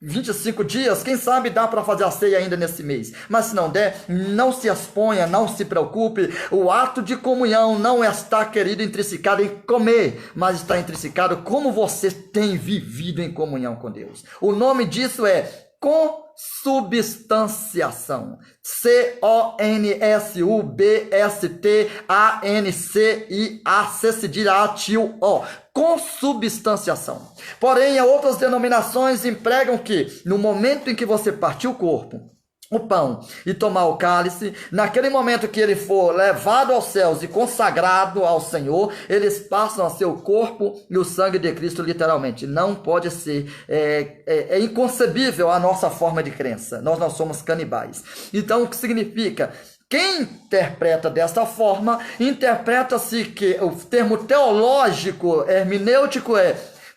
25 dias, quem sabe dá para fazer a ceia ainda nesse mês. Mas se não der, não se exponha, não se preocupe. O ato de comunhão não está, querido, intrinsecado em comer, mas está intrinsecado como você tem vivido em comunhão com Deus. O nome disso é consubstanciação. C-O-N-S-U-B-S-T-A-N-C-I-A-C cedilha A-T-I-O. Consubstanciação. Porém, outras denominações empregam que no momento em que você partir o corpo, o pão e tomar o cálice, naquele momento que ele for levado aos céus e consagrado ao Senhor, eles passam a ser o corpo e o sangue de Cristo literalmente. Não pode ser, é inconcebível a nossa forma de crença. Nós não somos canibais. Então, o que significa? Quem interpreta dessa forma, interpreta-se que o termo teológico, hermenêutico é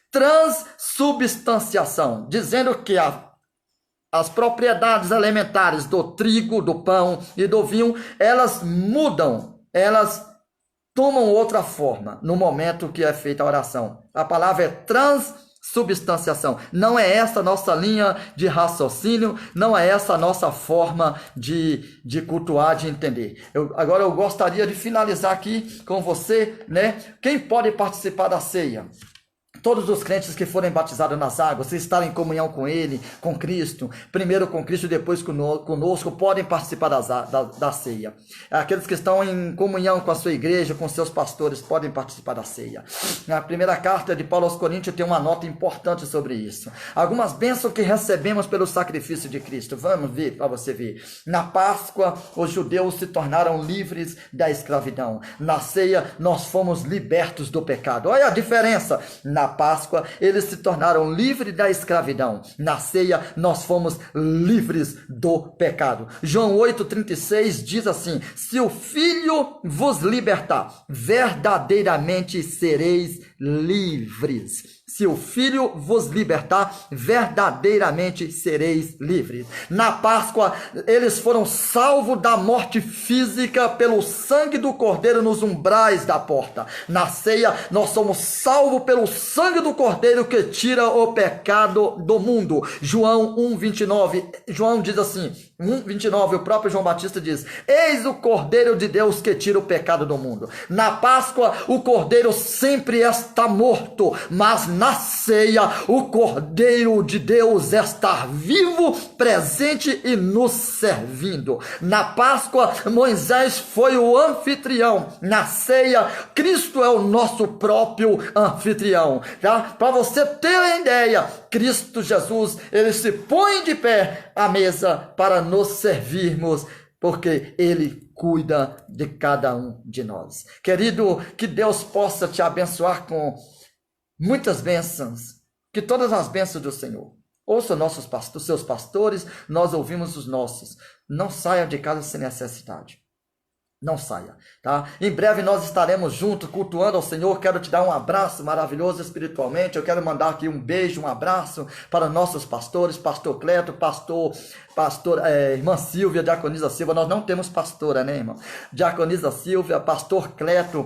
transubstanciação, dizendo que as propriedades elementares do trigo, do pão e do vinho, elas mudam, elas tomam outra forma no momento que é feita a oração. A palavra é transubstanciação. Não é essa a nossa linha de raciocínio, não é essa a nossa forma de cultuar, de entender. Agora eu gostaria de finalizar aqui com você, né? Quem pode participar da ceia? Todos os crentes que forem batizados nas águas, se estarem em comunhão com Ele, com Cristo, primeiro com Cristo e depois conosco, podem participar da ceia. Aqueles que estão em comunhão com a sua igreja, com seus pastores, podem participar da ceia. Na primeira carta de Paulo aos Coríntios tem uma nota importante sobre isso. Algumas bênçãos que recebemos pelo sacrifício de Cristo. Vamos ver, para você ver. Na Páscoa, os judeus se tornaram livres da escravidão. Na ceia, nós fomos libertos do pecado. Olha a diferença. Na Páscoa, eles se tornaram livres da escravidão. Na ceia, nós fomos livres do pecado. João 8,36 diz assim: se o Filho vos libertar, verdadeiramente sereis livres. Se o Filho vos libertar, verdadeiramente sereis livres. Na Páscoa, eles foram salvos da morte física pelo sangue do Cordeiro nos umbrais da porta. Na ceia, nós somos salvos pelo sangue do Cordeiro que tira o pecado do mundo. João 1,29. João diz assim, 1,29, o próprio João Batista diz: eis o Cordeiro de Deus que tira o pecado do mundo. Na Páscoa, o Cordeiro sempre está morto, mas na ceia, o Cordeiro de Deus está vivo, presente e nos servindo. Na Páscoa, Moisés foi o anfitrião. Na ceia, Cristo é o nosso próprio anfitrião. Tá? Para você ter uma ideia, Cristo Jesus, ele se põe de pé à mesa para nos servirmos, porque ele cuida de cada um de nós. Querido, que Deus possa te abençoar com muitas bênçãos, que todas as bênçãos do Senhor. Ouça os seus pastores, nós ouvimos os nossos. Não saia de casa sem necessidade. Não saia, tá? Em breve nós estaremos juntos cultuando ao Senhor. Quero te dar um abraço maravilhoso espiritualmente. Eu quero mandar aqui um beijo, um abraço para nossos pastores, pastor Cleto, pastor irmã Silvia, diaconisa Silva, nós não temos pastora, né, irmão? Diaconisa Silvia, pastor Cleto,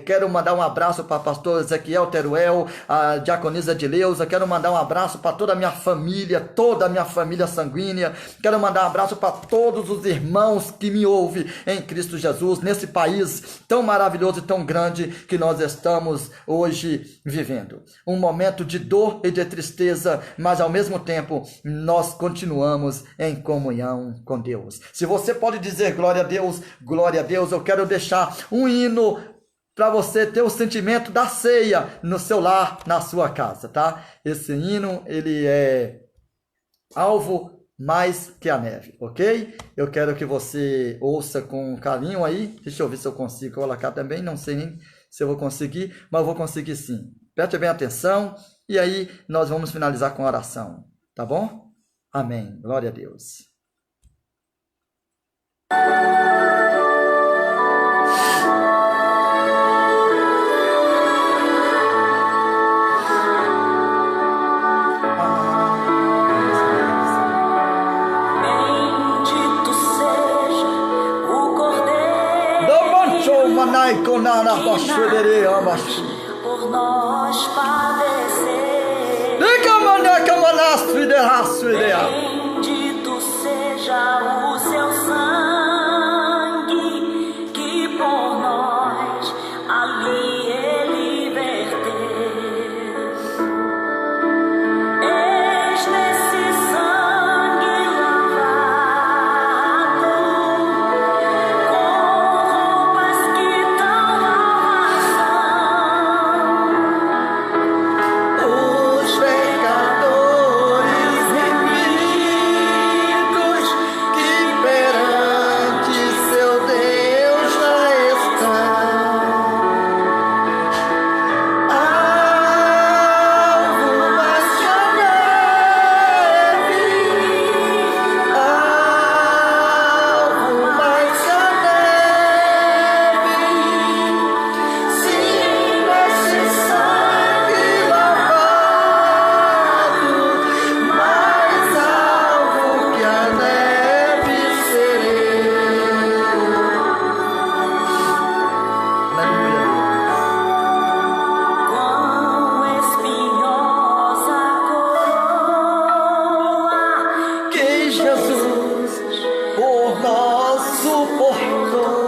quero mandar um abraço para pastor Ezequiel Teruel, a diaconisa Edileuza, quero mandar um abraço para toda a minha família sanguínea, quero mandar um abraço para todos os irmãos que me ouvem em Cristo Jesus, nesse país tão maravilhoso e tão grande que nós estamos hoje vivendo. Um momento de dor e de tristeza, mas ao mesmo tempo nós continuamos em comunhão com Deus. Se você pode dizer glória a Deus, eu quero deixar um hino para você ter o sentimento da ceia no seu lar, na sua casa, tá? Esse hino, ele é alvo mais que a neve, ok? Eu quero que você ouça com carinho aí. Deixa eu ver se eu consigo colocar também, não sei nem se eu vou conseguir, mas eu vou conseguir sim. Preste bem atenção e aí nós vamos finalizar com a oração, tá bom? Amém. Glória a Deus. Bendito seja o Cordeiro por nós padecer. Bendito seja o seu sangue que por nós ali ele verteu. Eis nesse sangue lavado, com roupas que tão novas são, Os pecadores remidos que perante seu Deus já estão. Algo mais que a neve, algo mais que a neve. Sim, nesse sangue lavado, mais algo que a neve serei. Aleluia. quão espinhosa coroa Que Jesus por nós suportou.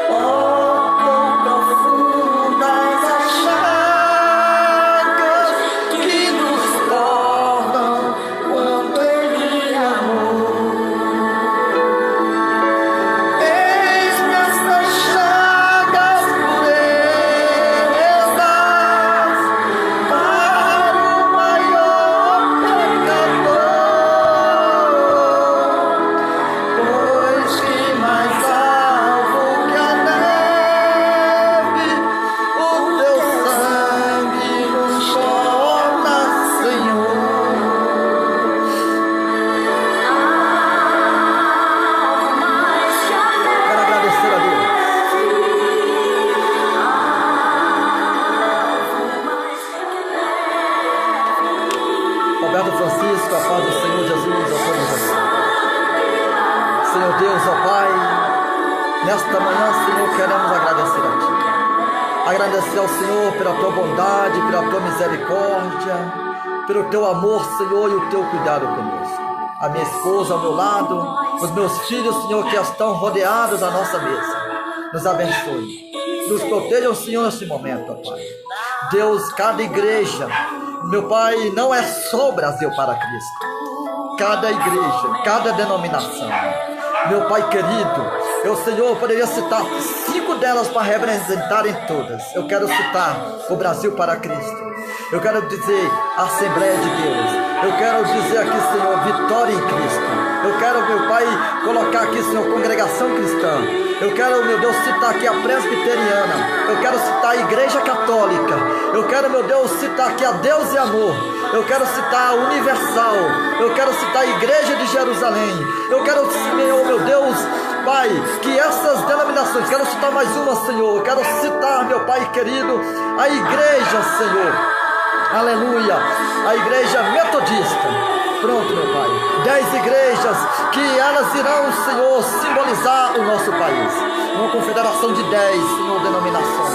Oh, quão profundas as chagas que nos tornam quanto Ele amou. Eis nessas chagas purezas para o maior pecador, pois que mais alvo que a neve, o teu sangue nos torna, Senhor. mais que a Quero agradecer a Deus. Roberto Francisco, a paz do Senhor Jesus, a todos vocês. Senhor Deus, ó Pai, nesta manhã, Senhor, queremos agradecer a Ti. Agradecer ao Senhor pela Tua bondade, pela Tua misericórdia, pelo Teu amor, Senhor, e o Teu cuidado conosco. A minha esposa ao meu lado, os meus filhos, Senhor, que estão rodeados à nossa mesa. Nos abençoe. Nos protejam, Senhor, nesse momento, ó Pai. Deus, cada igreja, meu Pai, não é só o Brasil para Cristo. Cada igreja, cada denominação. Meu Pai querido, eu, Senhor, poderia citar 5 delas para representarem todas. Eu quero citar o Brasil para Cristo. Eu quero dizer Assembleia de Deus. Eu quero dizer aqui, Senhor, Vitória em Cristo. Eu quero, meu Pai, colocar aqui, Senhor, Congregação Cristã. Eu quero, meu Deus, citar aqui a Presbiteriana. Eu quero citar a Igreja Católica. Eu quero, meu Deus, citar aqui a Deus e Amor. Eu quero citar a Universal. Eu quero citar a Igreja de Jerusalém. Eu quero, Senhor, meu Deus, Pai, que essas denominações, quero citar mais uma, Senhor. Eu quero citar, meu Pai querido, a Igreja, Senhor, aleluia, a igreja metodista. Pronto, meu Pai, 10 igrejas que elas irão, Senhor, simbolizar o nosso país. Uma confederação de 10, Senhor, denominações.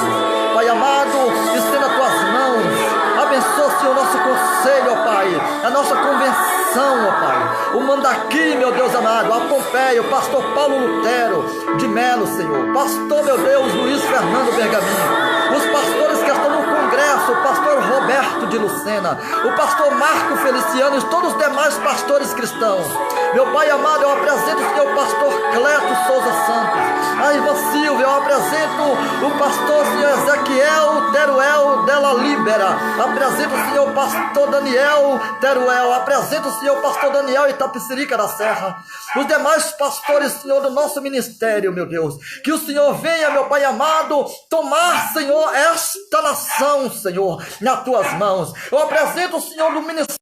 Pai amado, estenda as tuas mãos, abençoa, Senhor, nosso conselho, ó Pai, a nossa convenção, ó Pai, o mandaqui, meu Deus amado, a Pompeia, o pastor Paulo Lutero de Melo, Senhor, pastor, meu Deus, Luiz Fernando Bergamin, os pastores que estão no congresso, o pastor Roberto de Lucena, o pastor Marco Feliciano e todos os demais pastores cristãos. Meu Pai amado, eu apresento o Senhor pastor Cleto Souza Santos, a irmã Silvia, eu apresento o pastor Senhor Ezequiel Teruel Della Libera, apresento o Senhor pastor Daniel Teruel, apresento o Senhor pastor Daniel Itapecerica da Serra, os demais pastores, Senhor, do nosso ministério, meu Deus, que o Senhor venha, meu Pai amado, tomar, Senhor, esta nação, Senhor, nas tuas mãos. Eu apresento o Senhor do ministério,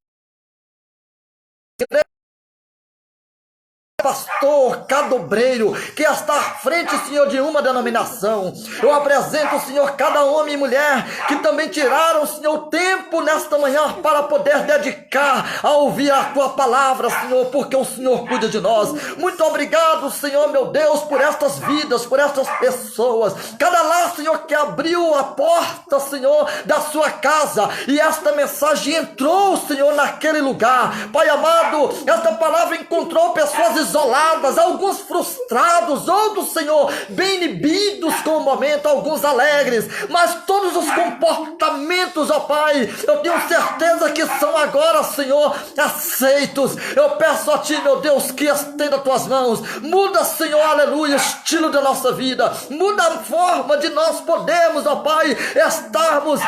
pastor Cadobreiro, que está à frente, Senhor, de uma denominação. Eu apresento, Senhor, cada homem e mulher que também tiraram, Senhor, tempo nesta manhã para poder dedicar a ouvir a tua palavra, Senhor, porque o Senhor cuida de nós. Muito obrigado, Senhor, meu Deus, por estas vidas, por estas pessoas. Cada lá, Senhor, que abriu a porta, Senhor, da sua casa e esta mensagem entrou, Senhor, naquele lugar. Pai amado, esta palavra encontrou pessoas isoladas, alguns frustrados, outros, Senhor, bem inibidos com o momento, alguns alegres, mas todos os comportamentos, ó Pai, eu tenho certeza que são agora, Senhor, aceitos. Eu peço a Ti, meu Deus, que estenda as Tuas mãos, muda, Senhor, aleluia, o estilo da nossa vida, muda a forma de nós podermos, ó Pai, estarmos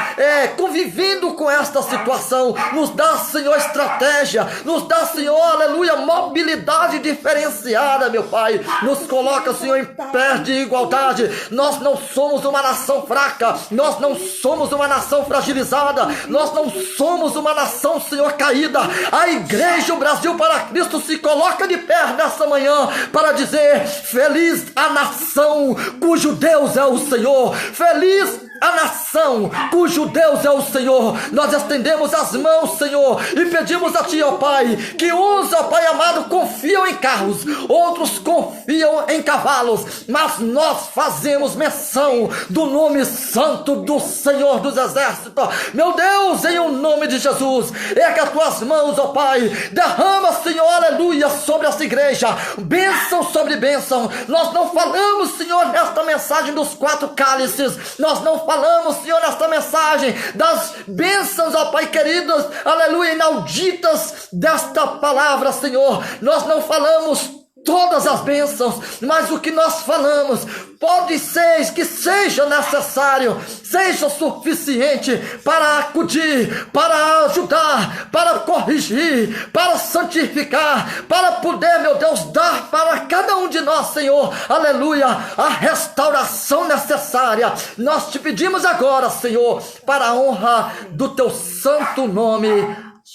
convivendo com esta situação. Nos dá, Senhor, estratégia, nos dá, Senhor, aleluia, mobilidade diferenciada, meu Pai, nos coloca, Senhor, em pé de igualdade. Nós não somos uma nação fraca, nós não somos uma nação fragilizada, nós não somos uma nação, Senhor, caída. A igreja, o Brasil para Cristo, se coloca de pé nessa manhã para dizer: feliz a nação cujo Deus é o Senhor, feliz a nação cujo Deus é o Senhor. Nós estendemos as mãos, Senhor, e pedimos a Ti, ó Pai, que uns, ó Pai amado, confiam em carros, outros confiam em cavalos, mas nós fazemos menção do nome santo do Senhor dos Exércitos. Meu Deus, em o nome de Jesus, erga as Tuas mãos, ó Pai, derrama, Senhor, aleluia, sobre essa igreja, bênção sobre bênção. Nós não falamos, Senhor, nesta mensagem dos 4 cálices, nós não falamos, Senhor, nesta mensagem das bênçãos, ó Pai queridos, aleluia, inauditas desta palavra, Senhor. Nós não falamos todas as bênçãos, mas o que nós falamos pode ser que seja necessário, seja suficiente para acudir, para ajudar, para corrigir, para santificar, para poder, meu Deus, dar para cada um de nós, Senhor, aleluia, a restauração necessária. Nós te pedimos agora, Senhor, para a honra do Teu santo nome.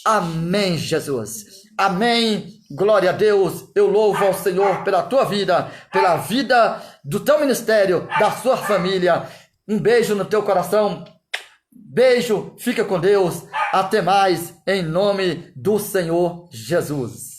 Amém, Jesus. Amém. Glória a Deus. Eu louvo ao Senhor pela tua vida, pela vida do teu ministério, da sua família. Um beijo no teu coração. Beijo, fica com Deus. Até mais, em nome do Senhor Jesus.